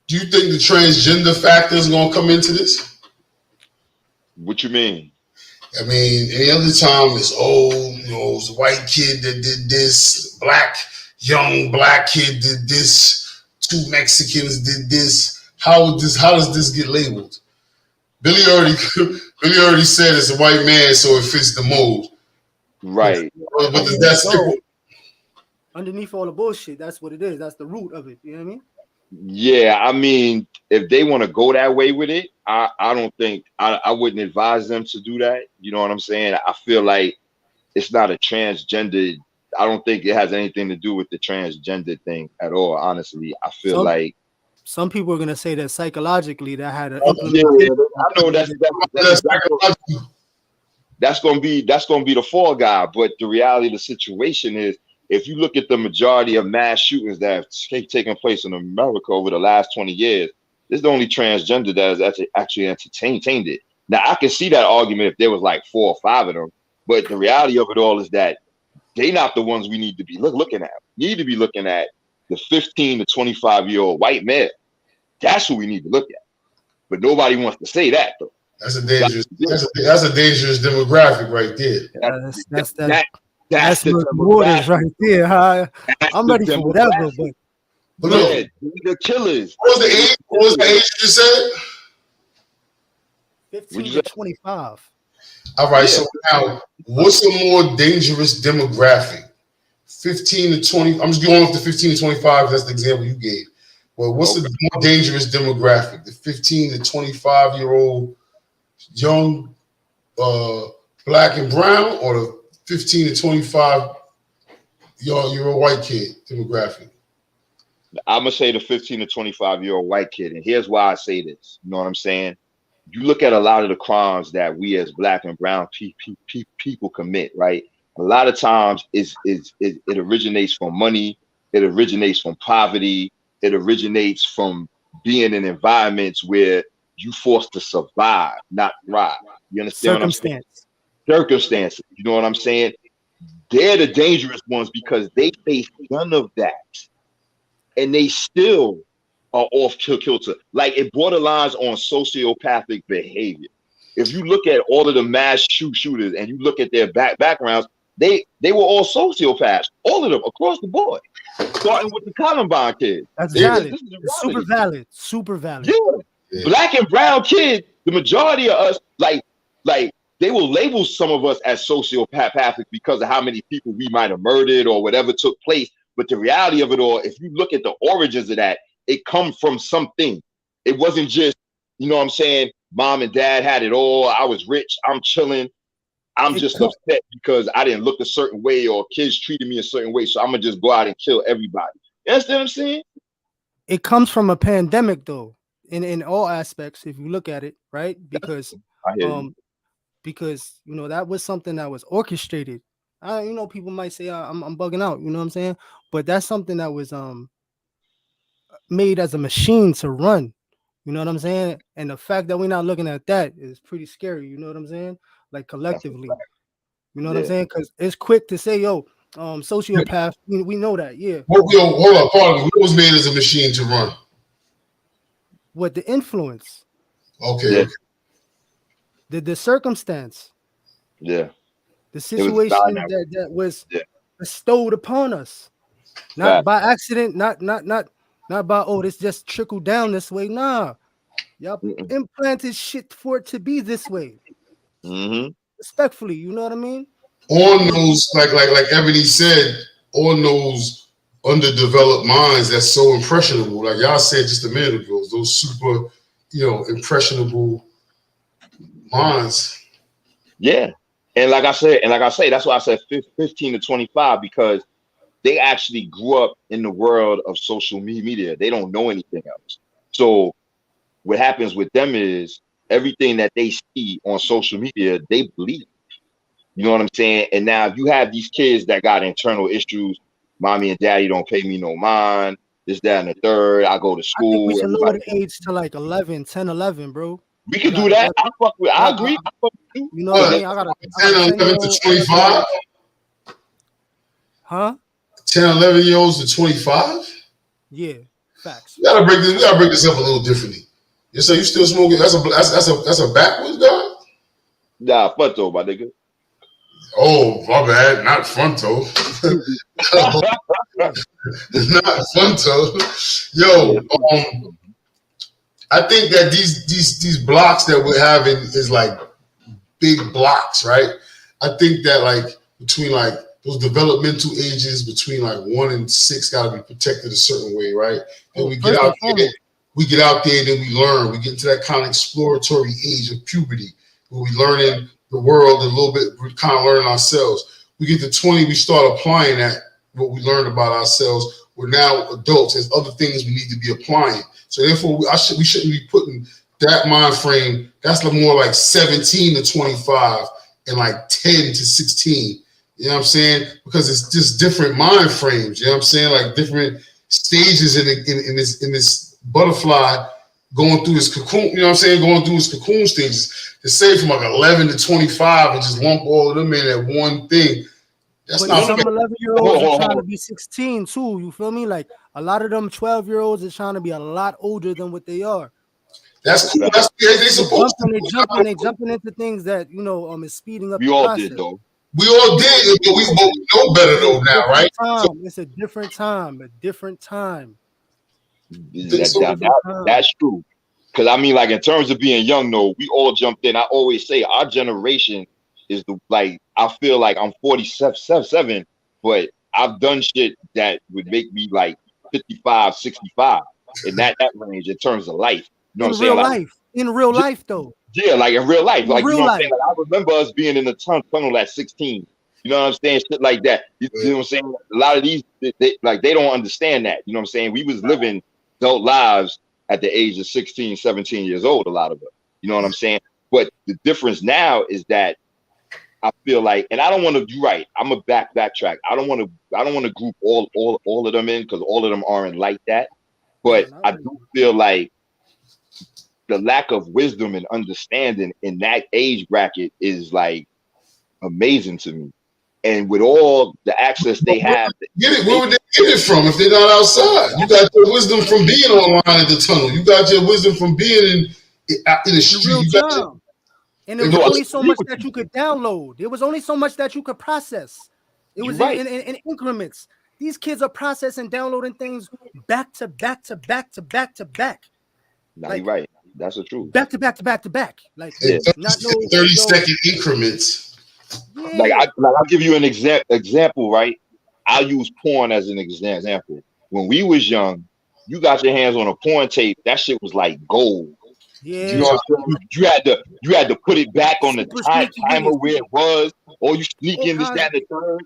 think the transgender factor is going to come into this? What you mean? I mean, any other time it's it was a white kid that did this, young black kid did this, 2 Mexicans did this. How does this get labeled? Billy already said it's a white man, so it fits the mold. Right. But does that still underneath all the bullshit? That's what it is. That's the root of it. You know what I mean? Yeah, I mean, if they want to go that way with it, I don't think I wouldn't advise them to do that. You know what I'm saying? I feel like it's not a transgender. I don't think it has anything to do with the transgender thing at all. Honestly, I feel like some people are gonna say that psychologically that had an I know that's gonna be the fall guy. But the reality of the situation is, if you look at the majority of mass shootings that have taken place in America over the last 20 years, this is the only transgender that has actually entertained it. Now, I can see that argument if there was like 4 or 5 of them, but the reality of it all is that they're not the ones we need to be looking at. We need to be looking at the 15 to 25-year-old white male. That's who we need to look at. But nobody wants to say that, though. That's a dangerous demographic right there. That's the waters right there. Huh? I'm ready for whatever, but the killers. What was the age you said? 15 to 25. All right, Yeah. so now, what's a more dangerous demographic? 15 to 20. I'm just going off the 15 to 25. That's the example you gave. Well, what's the more dangerous demographic? The 15 to 25-year-old young black and brown, or the 15 to 25-year-old white kid demographic? I'm gonna say the 15 to 25-year-old white kid, and here's why I say this. You know what I'm saying? You look at a lot of the crimes that we as black and brown people commit, right? A lot of times it originates from money, it originates from poverty, it originates from being in environments where you forced to survive, not thrive. You understand what I'm saying? Circumstances. You know what I'm saying? They're the dangerous ones because they face none of that. And they still are off kilter. Like it borderlines on sociopathic behavior. If you look at all of the mass shooters and you look at their backgrounds, they were all sociopaths, all of them across the board. Starting with the Columbine kids. That's valid. It's super valid. Super valid. Yeah. Black and brown kids, the majority of us, like they will label some of us as sociopathic because of how many people we might have murdered or whatever took place. But the reality of it all, if you look at the origins of that, it comes from something. It wasn't just, you know what I'm saying, mom and dad had it all. I was rich. I'm chilling. I'm just upset because I didn't look a certain way or kids treated me a certain way. So I'm going to just go out and kill everybody. You understand what I'm saying? It comes from a pandemic, though, in all aspects, if you look at it, right? Because, because, you know, that was something that was orchestrated. You know, people might say I'm bugging out, you know what I'm saying? But that's something that was made as a machine to run, you know what I'm saying? And the fact that we're not looking at that is pretty scary, you know what I'm saying? Like collectively, you know what I'm saying? Because it's quick to say, yo, sociopath, we know that, yeah. Well, hold up, pardon me. What was made as a machine to run? What the influence? Okay. The circumstance. Yeah. The situation that was bestowed upon us, not by accident, not by this just trickled down this way. Nah, y'all implanted shit for it to be this way. Respectfully, you know what I mean? On those, like Ebony said, on those underdeveloped minds that's so impressionable. Like y'all said just a minute ago, those super, impressionable minds. Yeah. And like I say, that's why I said 15 to 25, because they actually grew up in the world of social media. They don't know anything else. So what happens with them is everything that they see on social media, they believe. You know what I'm saying? And now if you have these kids that got internal issues, mommy and daddy don't pay me no mind, this, that, and the third, I go to school. I think we should lower the age to like 11, 10, 11, bro. We can do that. I agree. You know what I mean? I got 10, 11 to 25? Huh? 10, 11-year-olds to 25? Yeah, facts. We gotta break this up a little differently. You say you still smoking? That's a backwards guy? Nah, fronto, my nigga. Oh, my bad. Not fronto. Not fronto. Yo, I think that these blocks that we're having is like big blocks, right? I think that like between like those developmental ages between like 1 and 6 got to be protected a certain way, right? And we get out there, then we learn. We get into that kind of exploratory age of puberty where we learning the world a little bit, we're kind of learning ourselves. We get to 20, we start applying that, what we learned about ourselves. We're now adults. There's other things we need to be applying. So therefore, we shouldn't be putting that mind frame. That's more like 17 to 25 and like 10 to 16. You know what I'm saying? Because it's just different mind frames. You know what I'm saying? Like different stages in this butterfly going through his cocoon. You know what I'm saying? Going through his cocoon stages. To say from like 11 to 25 and just lump all of them in at one thing. That's not some 11-year-olds are trying to be 16 too. You feel me? Like a lot of them 12-year-olds are trying to be a lot older than what they are. That's cool. That's they supposed to. They jumping into things that is speeding up. We all did though. We all did, but we know better though now, right? It's a different time. That's true. Because I mean, like in terms of being young, though, we all jumped in. I always say our generation is the like. I feel like I'm 47, but I've done shit that would make me like 55, 65 in that range in terms of life. You know what I'm In saying? real Like, life. In real life, though. yeah, like in real life, In like you real know what I'm saying. life. Like I remember us being in the tunnel at 16. You know what I'm saying? Shit like that. You know what I'm saying? A lot of these, they don't understand that. You know what I'm saying? We was living adult lives at the age of 16, 17 years old. A lot of us. You know what I'm saying? But the difference now is that I feel like, and I don't want to. You're right. I'm a backtrack. I don't want to. I don't want to group all of them in because all of them aren't like that. But No, I do feel like the lack of wisdom and understanding in that age bracket is like amazing to me. And with all the access they have, Where would they get it from if they're not outside? You got your wisdom from being online at the tunnel. You got your wisdom from being in the in street. real You got time. And there your, was no, I only so agree much with that you. you could download. There was only so much that you could process. It You're was right. in increments. These kids are processing, downloading things back to back to back to back to back. Now you're Like right. That's the truth. back to back to back to back. Like Yeah. 30, not no 30-second increments. yeah. I'll give you an example, right? I'll use porn as an example. When we was young, you got your hands on a porn tape. That shit was like gold. You know Yeah. what I'm saying? You had to put it back on the Super sneaky with timer it where too. it was, or you sneak All in this, kinds of that, and the third.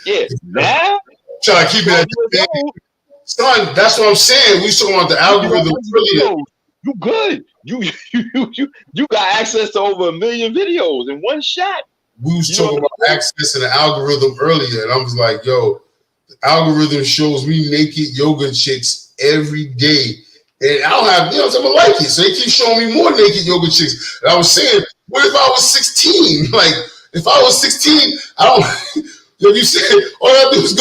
Yeah. Now, Try to keep it 12 at years the old, son. That's what I'm saying. We was talking about the you get all algorithm these earlier. videos. You good. You got access to over 1 million videos in one shot. We was You know talking what about I'm saying? access and the algorithm earlier, and I was like, "Yo, the algorithm shows me naked yoga chicks every day, and I don't have, someone like it, so they keep showing me more naked yoga chicks." And I was saying, "What if I was 16? Like, if I was 16, I don't." You said all I do is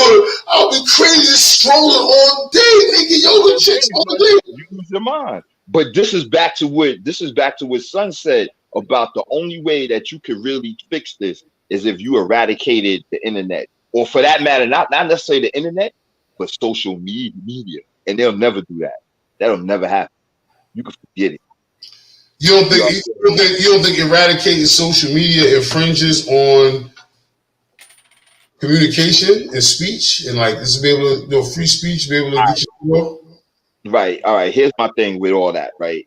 I'll be crazy strolling all day, naked yoga chicks Hey, all but day. you lose your mind. But this is back to what Son said about the only way that you could really fix this is if you eradicated the internet, or for that matter, not necessarily the internet, but social media. And they'll never do that. That'll never happen. You can forget it. You don't You think know what you I'm saying? don't think, you don't think eradicating social media infringes on communication and speech and like this be able to free speech, be able to get you Right. All right. Here's my thing with all that. Right.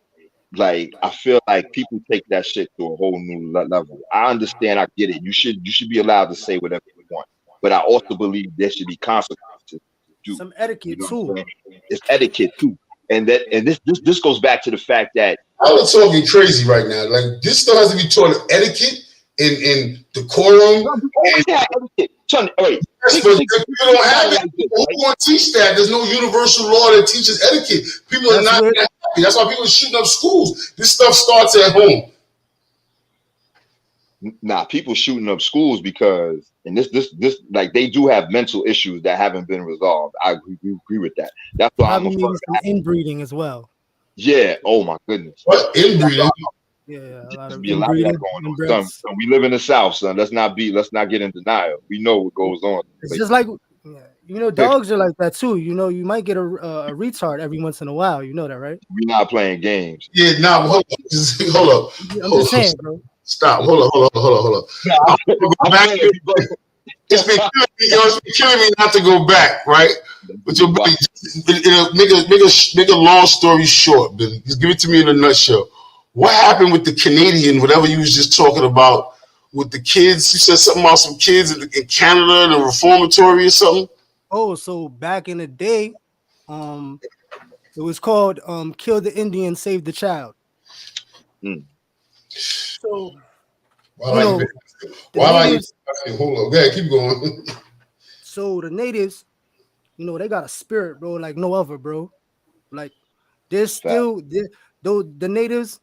Like I feel like people take that shit to a whole new level. I understand, I get it. You should be allowed to say whatever you want, but I also believe there should be consequences to do. some You etiquette know what too. I'm saying? It's etiquette too, and this goes back to the fact that I'm not talking crazy right now. Like this stuff has to be taught etiquette and decorum. no, we always have etiquette. Son, wait, Yes, think, but think, if think you don't about have it it, like this, who's right? going to teach that? There's no universal law that teaches etiquette. People are That's not where happy. That's why people are shooting up schools. This stuff starts at home. Nah, people shooting up schools because, and this, like they do have mental issues that haven't been resolved. I agree with that. That's why I'm a probably firm. maybe some inbreeding as well. Yeah. Oh my goodness. What That's why inbreeding? Yeah, a lot there's of be a lot of that inbreeding, going on. inbreds. Son, we live in the South, son. Let's not get in denial. We know what goes on. It's Like, just like dogs are like that too. You might get a retard every once in a while. You know that, right? we're not playing games. Yeah, now hold up. Hold up. I'm Hold just up. saying, bro. Stop. Hold up. Nah, I wanna go I'm back. playing. It's been killing me, it's been killing me not to go back, right? But your buddy, make a long story short, but just give it to me in a nutshell. What happened with the Canadian, whatever you was just talking about with the kids? You said something about some kids in Canada, the reformatory or something? Oh, so back in the day, um, it was called "Kill the Indian, Save the Child." Mm. So Why you like know the why like natives. hold up, go ahead, keep going. So the natives, they got a spirit, bro, like no other, bro. Like there's Fact. still though the natives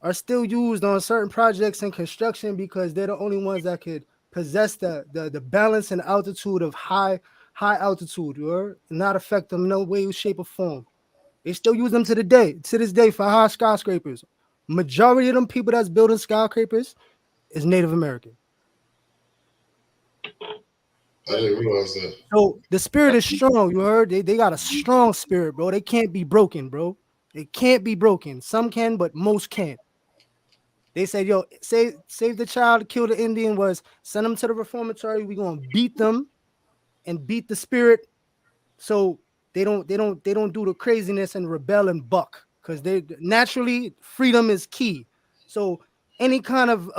are still used on certain projects and construction because they're the only ones that could possess the balance and altitude of high altitude, or not affect them no way, shape, or form. They still use them to this day for high skyscrapers. Majority of them people that's building skyscrapers is Native American. I didn't realize that. So the spirit is strong. You heard? They got a strong spirit, bro. They can't be broken, bro. It can't be broken. Some can, but most can't. They said, yo, save the child, kill the Indian was send them to the reformatory. We're gonna beat them and beat the spirit so they don't do the craziness and rebel and buck. Because they naturally freedom is key. So any kind of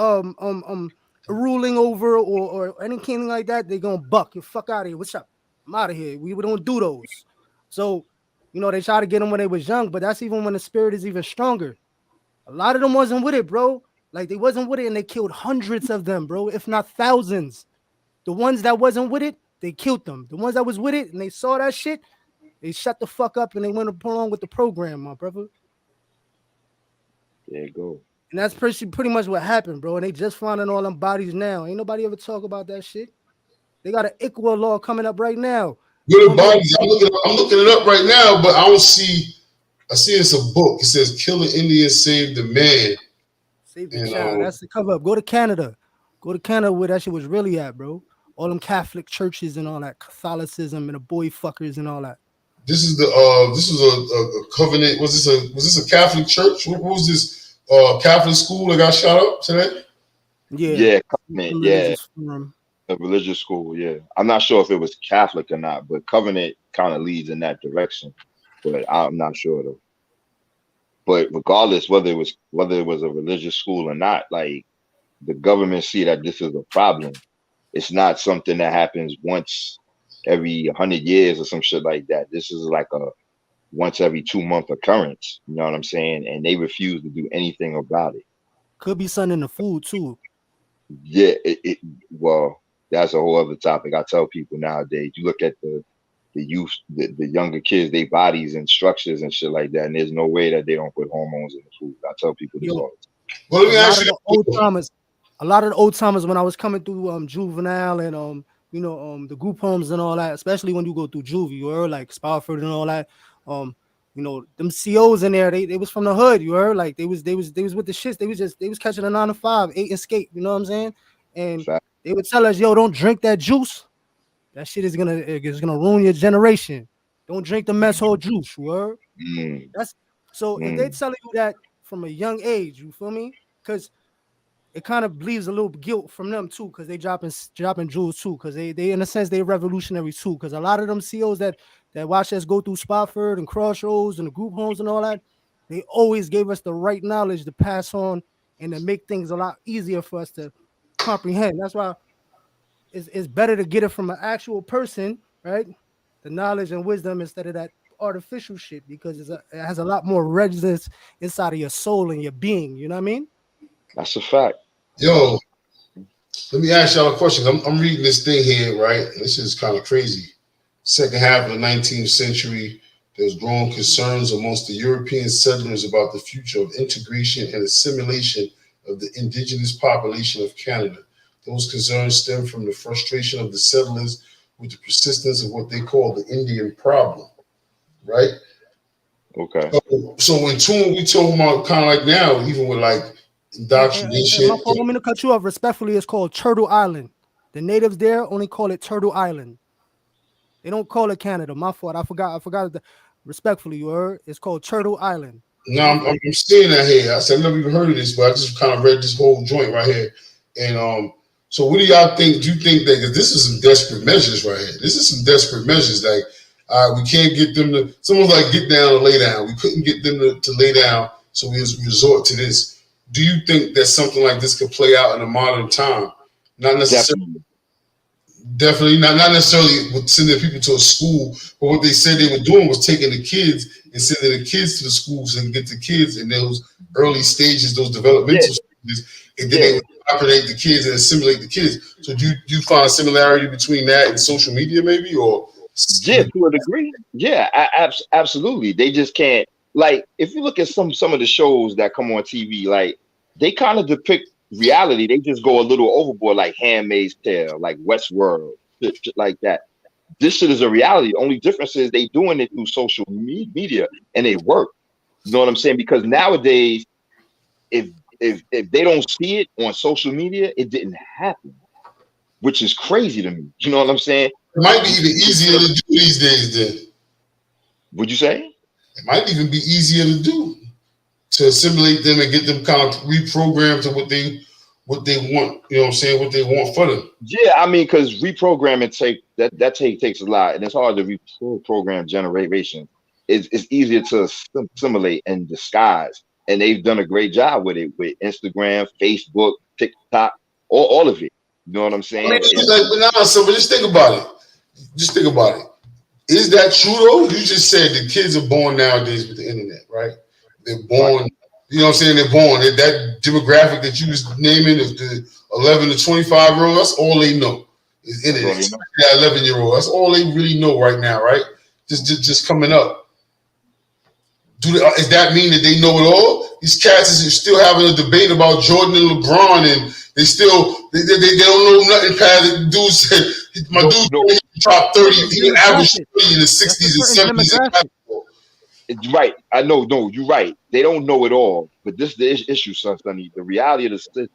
ruling over or anything like that, they're gonna buck. You fuck out of here. What's up? I'm out of here. We don't do those. So, they try to get them when they was young, but that's even when the spirit is even stronger. A lot of them wasn't with it, bro. Like, they wasn't with it, and they killed hundreds of them, bro, if not thousands. The ones that wasn't with it, they killed them. The ones that was with it and they saw that shit, they shut the fuck up and they went along with the program, my brother. There you go. And that's pretty much what happened, bro. And they just finding all them bodies now. Ain't nobody ever talk about that shit. They got an ICWA law coming up right now. Good bodies. I'm looking it up right now, but I don't see. I see it's a book. It says "Kill an Indian, Save the Man." Save the child. That's the cover up. Go to Canada. Go to Canada where that shit was really at, bro. All them Catholic churches and all that Catholicism and the boy fuckers and all that. This is a covenant. Was this a Catholic church? What was this Catholic school that got shot up today? Yeah, Covenant, a religious school. Yeah, I'm not sure if it was Catholic or not, but Covenant kind of leads in that direction. But I'm not sure though. But regardless, whether it was a religious school or not, like the government see that this is a problem. It's not something that happens once every 100 years or some shit like that. This is like a once every 2-month occurrence. You know what I'm saying? And they refuse to do anything about it. Could be something in the food too. Yeah, well, that's a whole other topic. I tell people nowadays, you look at the youth, the younger kids, they bodies and structures and shit like that, and there's no way that they don't put hormones in the food. I tell people this all the time. Well, let me ask you. A lot of the old timers when I was coming through juvenile and the group homes and all that, especially when you go through juvie, you heard, like Spofford and all that. Them COs in there, they was from the hood, you heard, like they was with the shits. They was catching a 9 to 5, 8 and skate, you know what I'm saying? And they would tell us, yo, don't drink that juice. That shit is gonna ruin your generation. Don't drink the mess hall juice, you heard? That's so if they telling you that from a young age, you feel me? Because it kind of leaves a little guilt from them too, because they dropping jewels too, because they in a sense they revolutionary too, because a lot of them COs that watch us go through Spofford and Crossroads and the group homes and all that, they always gave us the right knowledge to pass on and to make things a lot easier for us to comprehend. That's why it's better to get it from an actual person, right? The knowledge and wisdom instead of that artificial shit, because it has a lot more resonance inside of your soul and your being. You know what I mean? That's a fact. Yo, let me ask y'all a question. I'm reading this thing here, right? This is kind of crazy. Second half of the 19th century, there's growing concerns amongst the European settlers about the future of integration and assimilation of the indigenous population of Canada. Those concerns stem from the frustration of the settlers with the persistence of what they call the Indian problem, right? Okay. So when we talking about kind of like now, even with like indoctrination. My fault, I'm gonna cut you off respectfully. It's called Turtle Island. The natives there only call it Turtle Island. They don't call it Canada. My fault. I forgot. Respectfully, you heard? It's called Turtle Island. No, I'm seeing that here. I said I've never even heard of this, but I just kind of read this whole joint right here. And so what do y'all think? Do you think that, because this is some desperate measures right here? This is some desperate measures. Like, we can't get them to, someone's like, get down and lay down. We couldn't get them to lay down, so we resort to this. Do you think that something like this could play out in a modern time? Not necessarily. Definitely not necessarily with sending people to a school, but what they said they were doing was taking the kids and sending the kids to the schools and get the kids in those early stages, those developmental stages, and then they would operate the kids and assimilate the kids. So do you find a similarity between that and social media, maybe, or? Yeah, to a degree. Yeah, absolutely. They just can't. Like, if you look at some of the shows that come on TV, like they kind of depict reality. They just go a little overboard, like Handmaid's Tale, like Westworld, shit like that. This shit is a reality. The only difference is they doing it through social media, and it work. You know what I'm saying? Because nowadays, if they don't see it on social media, it didn't happen, which is crazy to me. You know what I'm saying? It might be even easier to do these days. Then would you say? It might even be easier to do, to assimilate them and get them kind of reprogrammed to what they want. You know what I'm saying? What they want for them. Yeah, I mean, because reprogramming takes a lot, and it's hard to reprogram generation. It's easier to assimilate and disguise, and they've done a great job with it with Instagram, Facebook, TikTok, all of it. You know what I'm I mean, saying? but just think about it. Just think about it. Is that true though? You just said the kids are born nowadays with the internet, right? They're born, right. You know what I'm saying? They're born. That demographic that you was naming of the 11 to 25-year-old, that's all they know is internet. That 11-year-old, that's all they really know right now, right? Just coming up. Does that mean that they know it all? These cats is still having a debate about Jordan and LeBron, and they don't know nothing past. Dude said, my dude dropped 30, he averaged 30 in the 60s and 70s. Right. I know. No, you're right. They don't know it all. But this is the issue, Sonny. The reality of the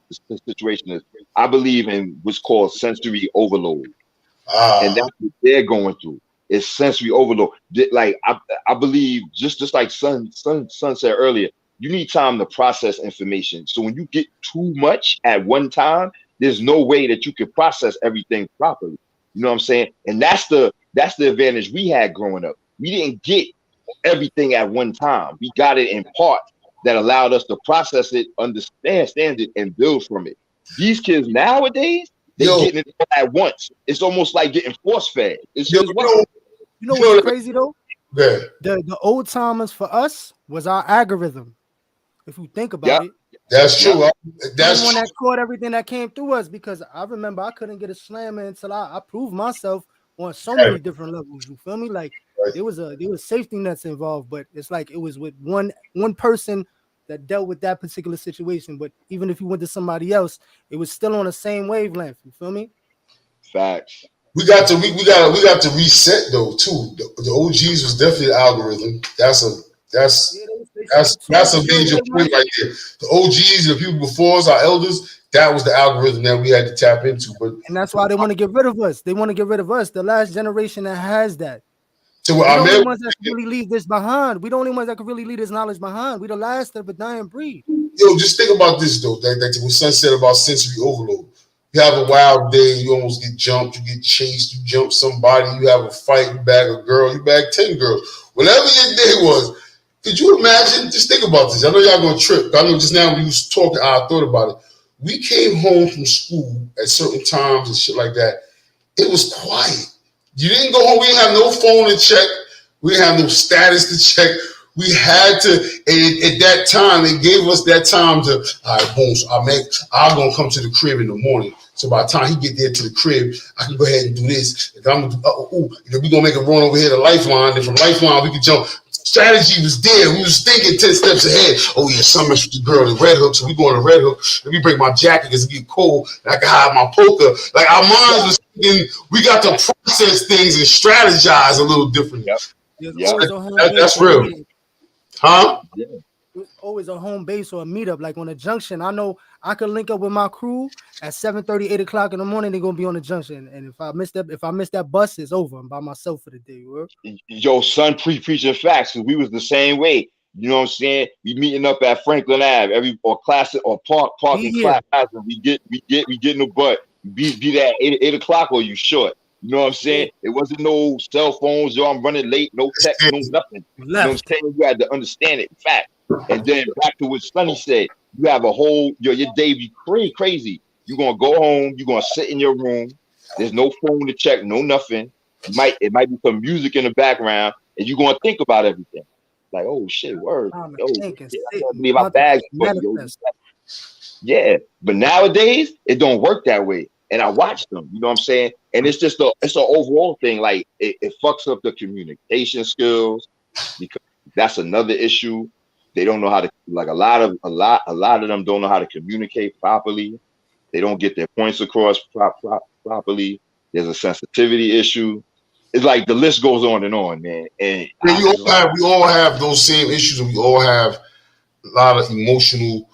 situation is, I believe in what's called sensory overload. And that's what they're going through. It's sensory overload. Like, I believe, just like Son said earlier, you need time to process information. So when you get too much at one time, there's no way that you can process everything properly. You know what I'm saying? And that's the advantage we had growing up. We didn't get everything at one time. We got it in parts that allowed us to process it, understand it, and build from it. These kids nowadays, they getting it at once. It's almost like getting force fed. It's just you know what's crazy though? Yeah. The old timers for us was our algorithm. If you think about it. That's true. That's the one that caught everything that came through us, because I remember I couldn't get a slammer until I proved myself on so many different levels. You feel me? Like there was safety nets involved, but it's like it was with one person that dealt with that particular situation. But even if you went to somebody else, it was still on the same wavelength. You feel me? Facts. We got to reset though too. The OGs was definitely an algorithm. That's a major point right there. The OGs, the people before us, our elders, that was the algorithm that we had to tap into. And that's why they want to get rid of us. They want to get rid of us. The last generation that has that. So we're the only ones that can really leave this behind. We're the only ones that can really leave this knowledge behind. We're the last of a dying breed. Yo, just think about this though. That what Son said about sensory overload. You have a wild day, you almost get jumped, you get chased, you jump somebody, you have a fight, you bag a girl, you bag 10 girls. Whatever your day was, could you imagine? Just think about this. I know y'all gonna trip. I know just now when you was talking, I thought about it. We came home from school at certain times and shit like that. It was quiet. You didn't go home. We didn't have no phone to check. We didn't have no status to check. We had to, and at that time, they gave us that time to, all right, boom, so I'm going to come to the crib in the morning. So by the time he get there to the crib, I can go ahead and do this. If I'm we're going to make a run over here to Lifeline. And from Lifeline, we can jump. Strategy was there. We was thinking 10 steps ahead. Oh, yeah, summer's with the girl in Red Hook, so we going to Red Hook. Let me bring my jacket because it get cold, and I can hide my poker. Like, our minds was thinking, we got to process things and strategize a little differently. That's real. Huh? It's always a home base or a meetup, like on a junction. I know I could link up with my crew at 7:30, 8 o'clock in the morning. They're gonna be on the junction, and if I miss that bus, it's over. I'm by myself for the day. Yo, Son, preaching facts. We was the same way. You know what I'm saying? We meeting up at Franklin Ave parking class, and we get in the butt. Be there at 8 o'clock, or you short. You know what I'm saying? It wasn't no cell phones. Yo, I'm running late. No text, no nothing. You know what I'm saying? You had to understand it. Fact. And then back to what Sonny said, you have a whole your day be crazy. You're gonna go home. You're gonna sit in your room. There's no phone to check, no nothing. It might be some music in the background, and you're gonna think about everything. Like, oh shit, word. Yo, I can't believe my bag's full. Yeah, but nowadays it don't work that way. And I watch them, you know what I'm saying? And it's just it's an overall thing. Like it fucks up the communication skills, because that's another issue. They don't know how to, like a lot of them don't know how to communicate properly. They don't get their points across properly. There's a sensitivity issue. It's like the list goes on and on, man. And we all have those same issues, and we all have a lot of emotional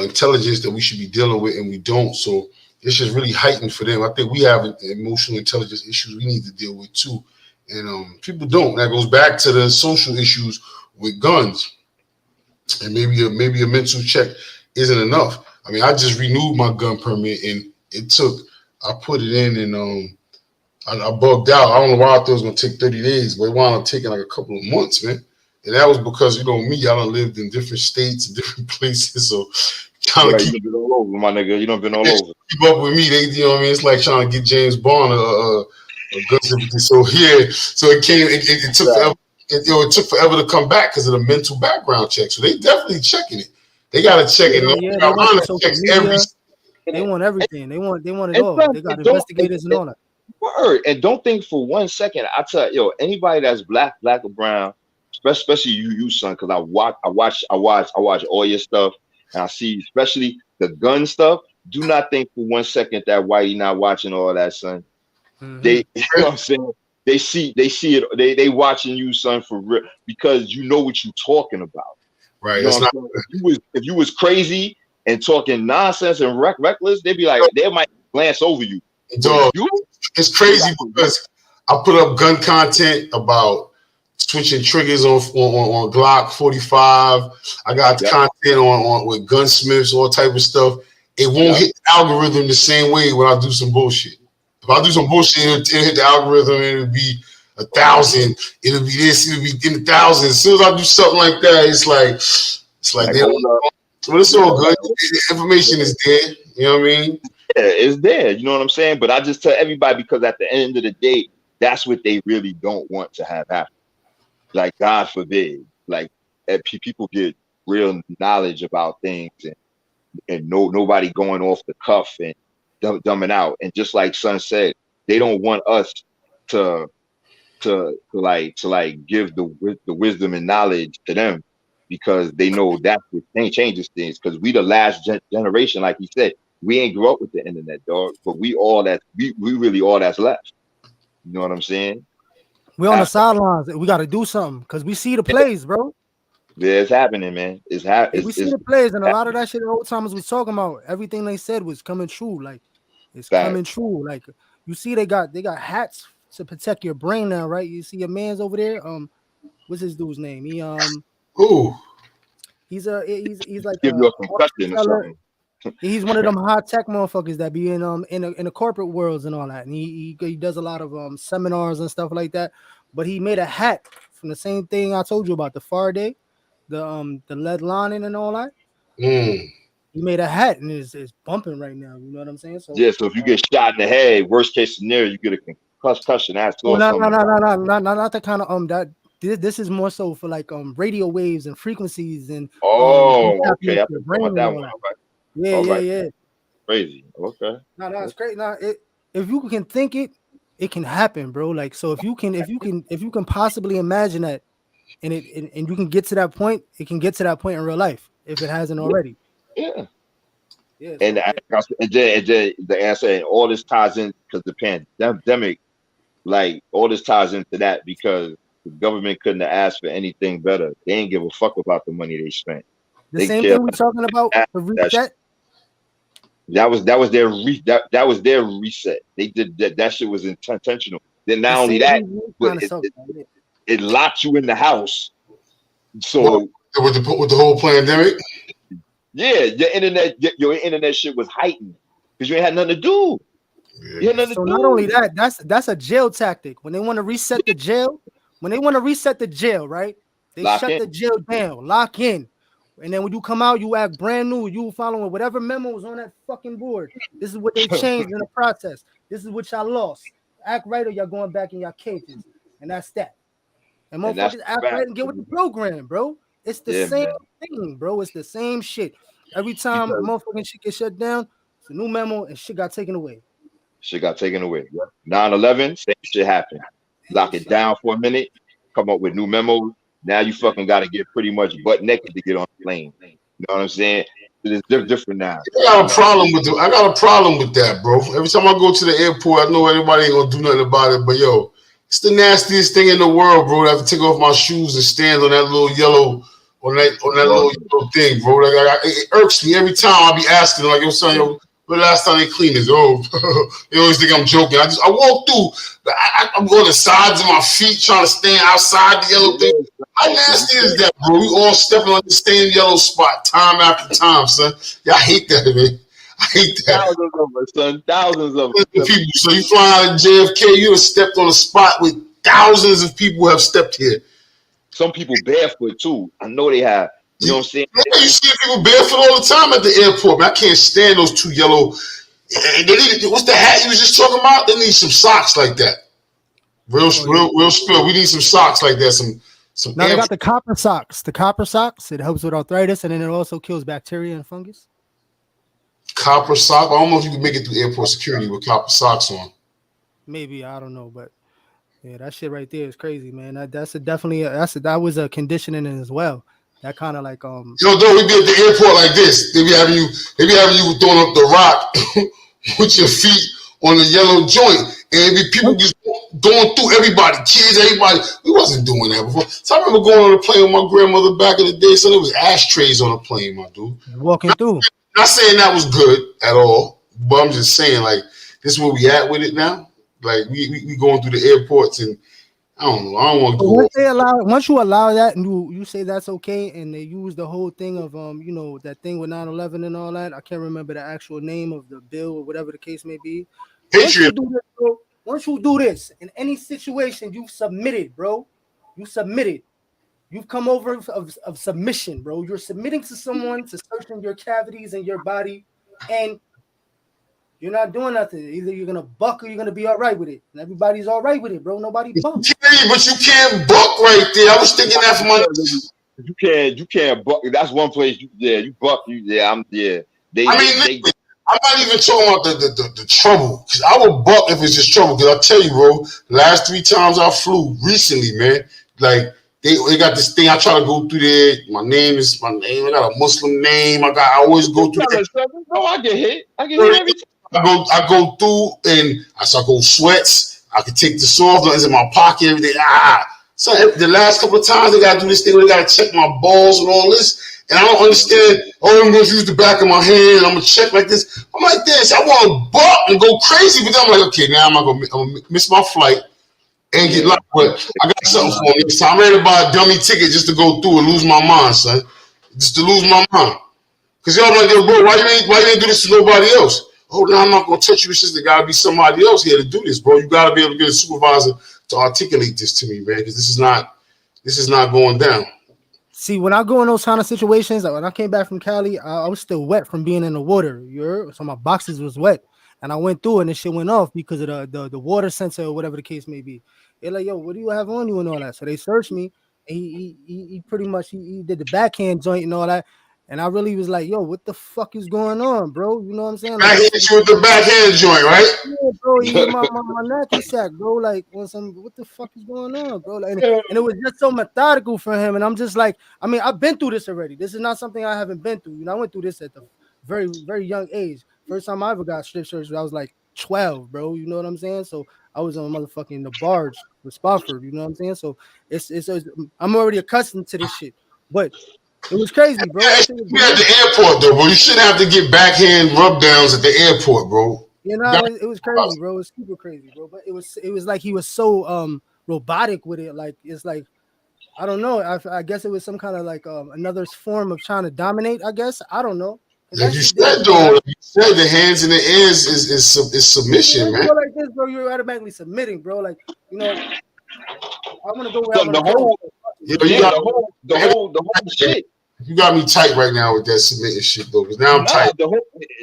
intelligence that we should be dealing with, and we don't. So it's just really heightened for them. I think we have emotional intelligence issues we need to deal with too, and people don't. That goes back to the social issues. with guns, and maybe a mental check isn't enough. I mean, I just renewed my gun permit, and I put it in, and I bugged out. I don't know why I thought it was gonna take 30 days, but it wound up taking like a couple of months, man. And that was because me, I done lived in different states, different places, so trying to You done been all over, my nigga. You done been all over. keep up with me. You know what I mean? It's like trying to get James Bond a gun certificate. So it came. It took forever. It took forever to come back because of the mental background check. So they definitely checking it. They got to check it. Yeah, they want everything. They want it all. They got investigators and all that. Word. And don't think for 1 second. I tell you, anybody that's black or brown, especially you son, because I watch all your stuff, and I see especially the gun stuff. Do not think for 1 second that Whitey not watching all that, son. Mm-hmm. You know what I'm saying? They see it. They watching you, son, for real, because you know what you're talking about. Right. You know if you was crazy and talking nonsense and reckless, they'd be like, they might glance over you. Dog, it's crazy because I put up gun content about switching triggers on Glock 45. I got content on with gunsmiths, all type of stuff. It won't hit the algorithm the same way when I do some bullshit. If I do some bullshit, it'll hit the algorithm and it'll be 1,000. It'll be this. It'll be in the thousands. As soon as I do something like that, it's like they don't. But it's all good. The information is there. You know what I mean? Yeah, it's there. You know what I'm saying? But I just tell everybody, because at the end of the day, that's what they really don't want to have happen. Like, God forbid, like people get real knowledge about things and nobody going off the cuff and dumbing out. And just like Son said, they don't want us to give the wisdom and knowledge to them, because they know that's what changes things. Because we the last generation, like he said, we ain't grew up with the internet, dog. But we really all that's left. You know what I'm saying? We're on the sidelines. We got to do something because we see the plays, bro. Yeah, it's happening, man. We see the plays, and a lot of that shit the old timers was talking about. Everything they said was coming true. Like, it's coming true. Like, you see, they got hats to protect your brain now, right? You see your man's over there. What's his dude's name? He Who? He's like give you a concussion or something. He's one of them high tech motherfuckers that be in the corporate worlds and all that. And he does a lot of seminars and stuff like that. But he made a hat from the same thing I told you about, the Faraday, the lead lining and all that. He made a hat and it's bumping right now. You know what I'm saying? So yeah. So if you get shot in the head, worst case scenario, you get a concussion. That's not that kind of that. This is more so for like radio waves and frequencies and okay. I about that one. Yeah. Crazy. Okay. No, it's great. No, if you can think it can happen, bro. Like, so if you can possibly imagine that, and you can get to that point, it can get to that point in real life if it hasn't already. Yeah. Yeah. And the answer, and all this ties in because the pandemic, like all this ties into that, because the government couldn't have asked for anything better. They ain't give a fuck about the money they spent. The same thing we're talking about, the reset. That was their reset. They did that. That shit was intentional. Then not only that, it locked you in the house. So with the whole pandemic, yeah, your internet shit was heightened because you ain't had nothing to do. So not only that, that's a jail tactic. When they want to reset the jail, right? They shut the jail down, lock in. And then when you come out, you act brand new. You following whatever memos on that fucking board. This is what they changed in the process. This is what y'all lost. Act right or y'all going back in your cages. And that's that. And motherfuckers act right and get with the program, bro. It's the same thing, bro. It's the same shit. Every time motherfucking shit gets shut down, it's a new memo and shit got taken away. 9/11, same shit happened. Lock it down for a minute, come up with new memos. Now you fucking got to get pretty much butt naked to get on the plane. You know what I'm saying? It's different now. I got a problem with that, bro. Every time I go to the airport, I know everybody ain't gonna do nothing about it, but yo, it's the nastiest thing in the world, bro. I have to take off my shoes and stand on that little yellow, on that little yellow thing, bro. Like it irks me every time. I be asking, like, yo, son, yo, when the last time they cleaned this? Oh, they always think I'm joking. I walk through, but I'm on the sides of my feet trying to stand outside the yellow thing. How nasty is that, bro? We all stepping on the same yellow spot time after time, son. Yeah, I hate that, man. I hate that. Thousands of us, son. Thousands of us. People. So you fly out of JFK, you have stepped on a spot with thousands of people have stepped here. Some people barefoot too. I know they have. You know what I'm saying? Yeah, you see people barefoot all the time at the airport, man. I can't stand those two yellow. They need, what's the hat you was just talking about? They need some socks like that. Real spill. We need some socks like that. Some. Now they got the copper socks. The copper socks. It helps with arthritis, and then it also kills bacteria and fungus. Copper sock. I don't know if you can make it through airport security with copper socks on. Maybe, I don't know, but yeah, that shit right there is crazy, man. That was a conditioning as well. That kind of like Yo, though we be at the airport like this. They be having you throwing up the rock with your feet on the yellow joint, and be people just going through everybody, kids, everybody. We wasn't doing that before. So I remember going on a plane with my grandmother back in the day. So there was ashtrays on the plane, my dude. Walking through. Not saying that was good at all, but I'm just saying like this is where we at with it now. Like we going through the airports and. I don't know. I don't want to go. Once you allow that and you say that's okay, and they use the whole thing of that thing with 9/11 and all that. I can't remember the actual name of the bill or whatever the case may be. Patriot. Once you do this in any situation, you've submitted, bro. You submitted. You've come over of submission, bro. You're submitting to someone to searching your cavities and your body, and you're not doing nothing. Either you're gonna buck or you're gonna be all right with it. And everybody's all right with it, bro. Nobody bucks. But you can't buck right there. I was thinking that for my. You can't buck. That's one place. You buck. I'm I'm not even talking about the trouble. Cause I would buck if it's just trouble. Cause I'll tell you, bro. The last 3 times I flew recently, man. Like they got this thing. I try to go through there. My name. I got a Muslim name. I always go through. No, I get hit every time. I go through and I start go sweats. I can take the soft ones in my pocket, everything. So the last couple of times they gotta do this thing where they gotta check my balls and all this. And I don't understand. Oh, I'm gonna use the back of my hand. I'm gonna check like this. I'm like this. I want to buck and go crazy, but then I'm like, okay, now I'm gonna miss my flight and get locked. But I got something for me. So I'm ready to buy a dummy ticket just to go through and lose my mind, son. Just to lose my mind. Cause y'all like, bro, why you ain't do this to nobody else? Oh, no, I'm not gonna touch you. It's just there gotta be somebody else here to do this, bro. You gotta be able to get a supervisor to articulate this to me, man, because this is not going down. See, when I go in those kind of situations, like when I came back from Cali, I was still wet from being in the water. So my boxes was wet, and I went through and the shit went off because of the water sensor or whatever the case may be. They're like, yo, what do you have on you and all that? So they searched me. And he pretty much he did the backhand joint and all that. And I really was like, yo, what the fuck is going on, bro? You know what I'm saying? Like, I hit you with the backhand joint, right? Yeah, bro. He hit my nappy sack, bro. Like, what the fuck is going on, bro? Like, and it was just so methodical for him. And I'm just like, I mean, I've been through this already. This is not something I haven't been through. You know, I went through this at the very, very young age. First time I ever got strip searched, I was like 12, bro. You know what I'm saying? So I was on motherfucking the barge with Spofford. You know what I'm saying? So it's I'm already accustomed to this shit, but. It was crazy, bro. Yeah, at the airport, though, bro. You shouldn't have to get backhand rub downs at the airport, bro. You know, it was crazy, bro. It was super crazy, bro. But it was like he was so robotic with it. Like it's like I don't know. I guess it was some kind of like another form of trying to dominate. I guess I don't know. Like you said, though, like you said, the hands in the ears is submission, man. Like this, bro, you're automatically submitting, bro. Like you know, I'm gonna go where the whole shit. You got me tight right now with that submitting shit, though. Because now I'm tight.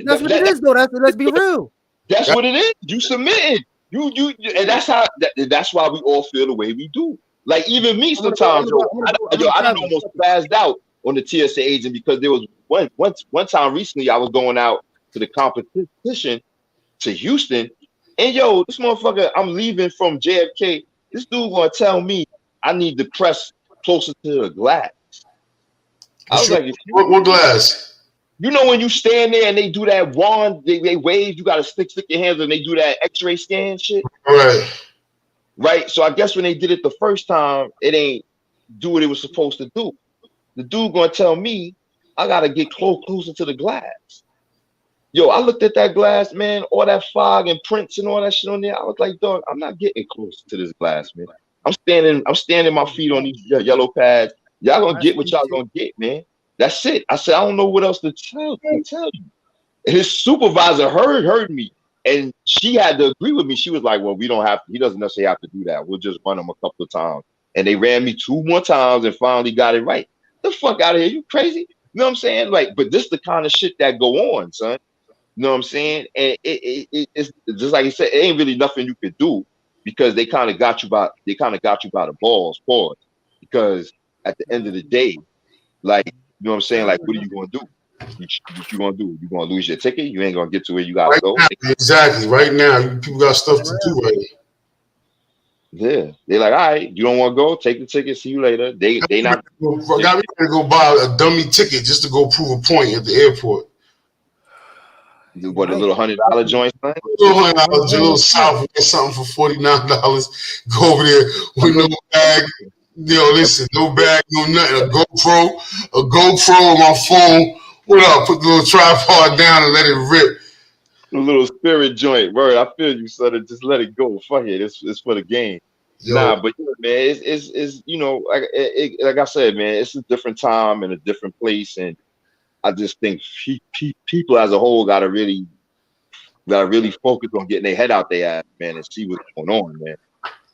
That's what it is, though. Let's be real. That's what it is. You submitted. You, and that's how. That's why we all feel the way we do. Like even me, sometimes, I done almost passed out on the TSA agent because there was one time recently I was going out to the competition to Houston, and yo, this motherfucker, I'm leaving from JFK. This dude gonna tell me I need to press closer to the glass. I was like, what glass? You know when you stand there and they do that wand, they wave, you gotta stick your hands and they do that X-ray scan shit. Right. So I guess when they did it the first time, it ain't do what it was supposed to do. The dude gonna tell me I gotta get closer to the glass. Yo, I looked at that glass, man, all that fog and prints and all that shit on there. I was like, dog, I'm not getting close to this glass, man. I'm standing my feet on these yellow pads. Y'all gonna get what y'all gonna get, man. That's it. I said, I don't know what else to tell you. And his supervisor heard me. And she had to agree with me. She was like, well, we don't have he doesn't necessarily have to do that. We'll just run him a couple of times. And they ran me 2 more times and finally got it right. The fuck out of here. You crazy? You know what I'm saying? Like, but this the kind of shit that go on, son. You know what I'm saying? And it's just like you said, it ain't really nothing you could do because they kind of got you by the balls, pause. Because at the end of the day, like, you know what I'm saying? Like, what are you gonna do? What you gonna do? You gonna lose your ticket? You ain't gonna get to where you gotta go. Now, exactly. Right now, people got stuff to do right now. Yeah, they're like, all right, you don't want to go, take the ticket, see you later. They not got me to go buy a dummy ticket just to go prove a point at the airport. What, a little $100 joint, son? A little South, get something for $49. Go over there with no bag. Listen, no bag, no nothing. A GoPro on my phone. What up? Put the little tripod down and let it rip. A little spirit joint, word. I feel you, son. Just let it go. Fuck it. It's for the game. Yo. Nah, but man, it's like I said, man, it's a different time and a different place, and I just think people as a whole gotta really focus on getting their head out their ass, man, and see what's going on, man,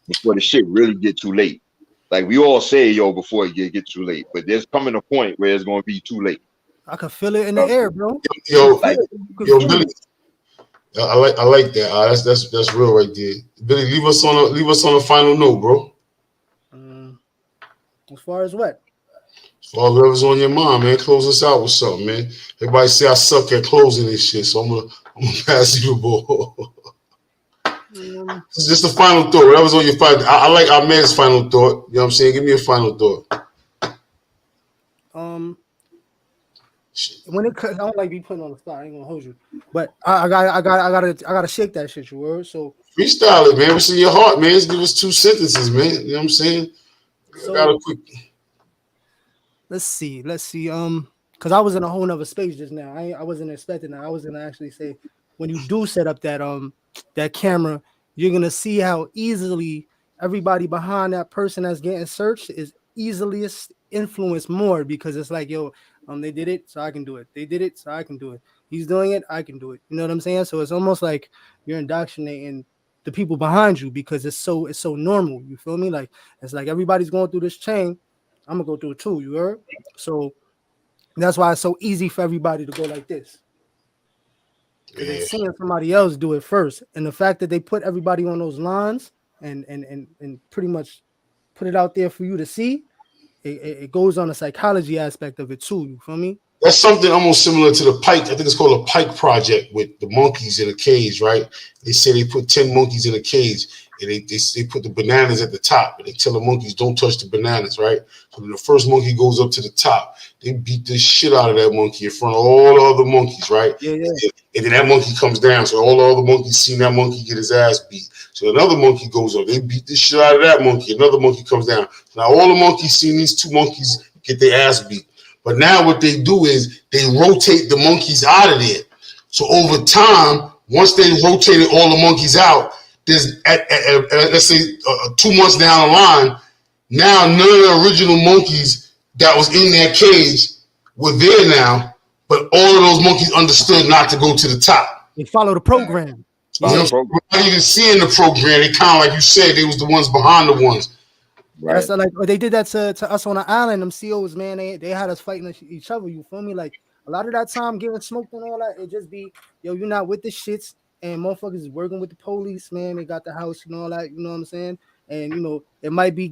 before the shit really get too late. Like we all say, yo, before it get too late, but there's coming a point where it's gonna be too late. I can feel it in the air, bro. Yo, Billy. I like that. That's real right there. Billy, leave us on a final note, bro. As far as what? As far as whatever's on your mind, man. Close us out with something, man. Everybody say I suck at closing this shit, so I'm gonna pass you the ball. It's just a final thought. Whatever's on your final. I like Ahmed's final thought. You know what I'm saying? Give me a final thought. When I don't like be putting on the spot. I ain't gonna hold you, but I gotta shake that shit. You word. So freestyle it, man. What's in your heart, man? Just give us 2 sentences, man. You know what I'm saying? So, let's see. Because I was in a whole nother space just now. I wasn't expecting that. I was gonna actually say when you do set up that camera, you're gonna see how easily everybody behind that person that's getting searched is easily influenced more because it's like, yo, they did it, so I can do it. They did it, so I can do it. He's doing it, I can do it. You know what I'm saying? So it's almost like you're indoctrinating the people behind you because it's so normal. You feel me? Like it's like everybody's going through this chain. I'm gonna go through it too. You heard? So that's why it's so easy for everybody to go like this. Because they're seeing somebody else do it first. And the fact that they put everybody on those lines and pretty much put it out there for you to see, it goes on the psychology aspect of it too. You feel me? That's something almost similar to the Pike. I think it's called a Pike project with the monkeys in a cage, right? They say they put 10 monkeys in a cage and they put the bananas at the top and they tell the monkeys don't touch the bananas, right? So when the first monkey goes up to the top, they beat the shit out of that monkey in front of all the other monkeys, right? Yeah. And then that monkey comes down. So all the other monkeys see that monkey get his ass beat. So another monkey goes up. They beat the shit out of that monkey. Another monkey comes down. Now all the monkeys see these 2 monkeys get their ass beat. But now what they do is they rotate the monkeys out of there. So over time, once they rotated all the monkeys out, there's let's say 2 months down the line, now none of the original monkeys that was in that cage were there now, but all of those monkeys understood not to go to the top. They follow the program. Not even seeing the program. They kind of, like you said, they was the ones behind the ones. Right. That's like they did that to us on the island. Them COs, man, they had us fighting each other. You feel me? Like a lot of that time getting smoked and all that, it just be, yo, you're not with the shits, and motherfuckers is working with the police, man. They got the house and all that. You know what I'm saying? And you know, it might be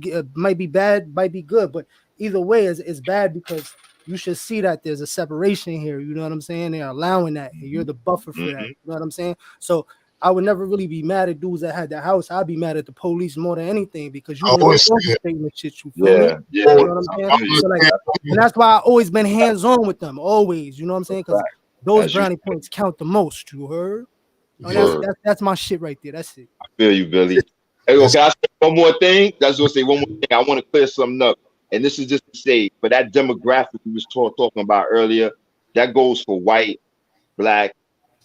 bad, might be good, but either way, it's bad because you should see that there's a separation here. You know what I'm saying? They're allowing that. And you're the buffer for that. You know what I'm saying? So I would never really be mad at dudes that had that house. I'd be mad at the police more than anything because you orchestrating the shit. You feel me? Yeah. You know what I'm saying? So like, and that's why I always been hands on with them. Always. You know what I'm saying? Because those brownie points count the most. You heard? That's my shit right there. That's it. I feel you, Billy. Hey, okay, I say one more thing. That's gonna say one more thing. I want to clear something up, and this is just to say, for that demographic we was talking about earlier, that goes for white, black,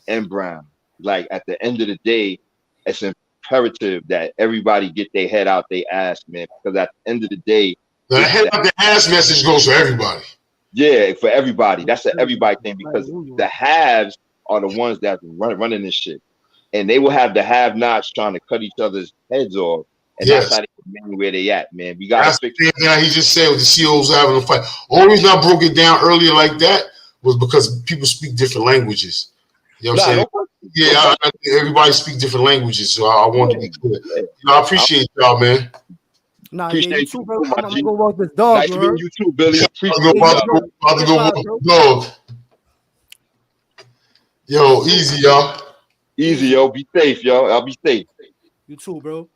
and brown. Like at the end of the day, it's imperative that everybody get their head out their ass, man. Because at the end of the day, The head up the ass message goes for everybody. yeah, for everybody. That's an everybody thing because the haves are the ones that running this shit. And they will have the have-nots trying to cut each other's heads off. And that's how they remain where they at, man. We got to fix it. That's the thing he just said with the COs having a fight. Only reason I broke it down earlier like that was because people speak different languages. You know what I'm saying? I think everybody speaks different languages, so I wanted to be clear. I appreciate y'all, man. Nah, Appreciate you too, bro. you, I'm gonna go walk this dog. Nice to meet you too, Billy. About to go walk the dog. Yo, easy, y'all. Easy, yo. Be safe, yo. I'll be safe. You too, bro.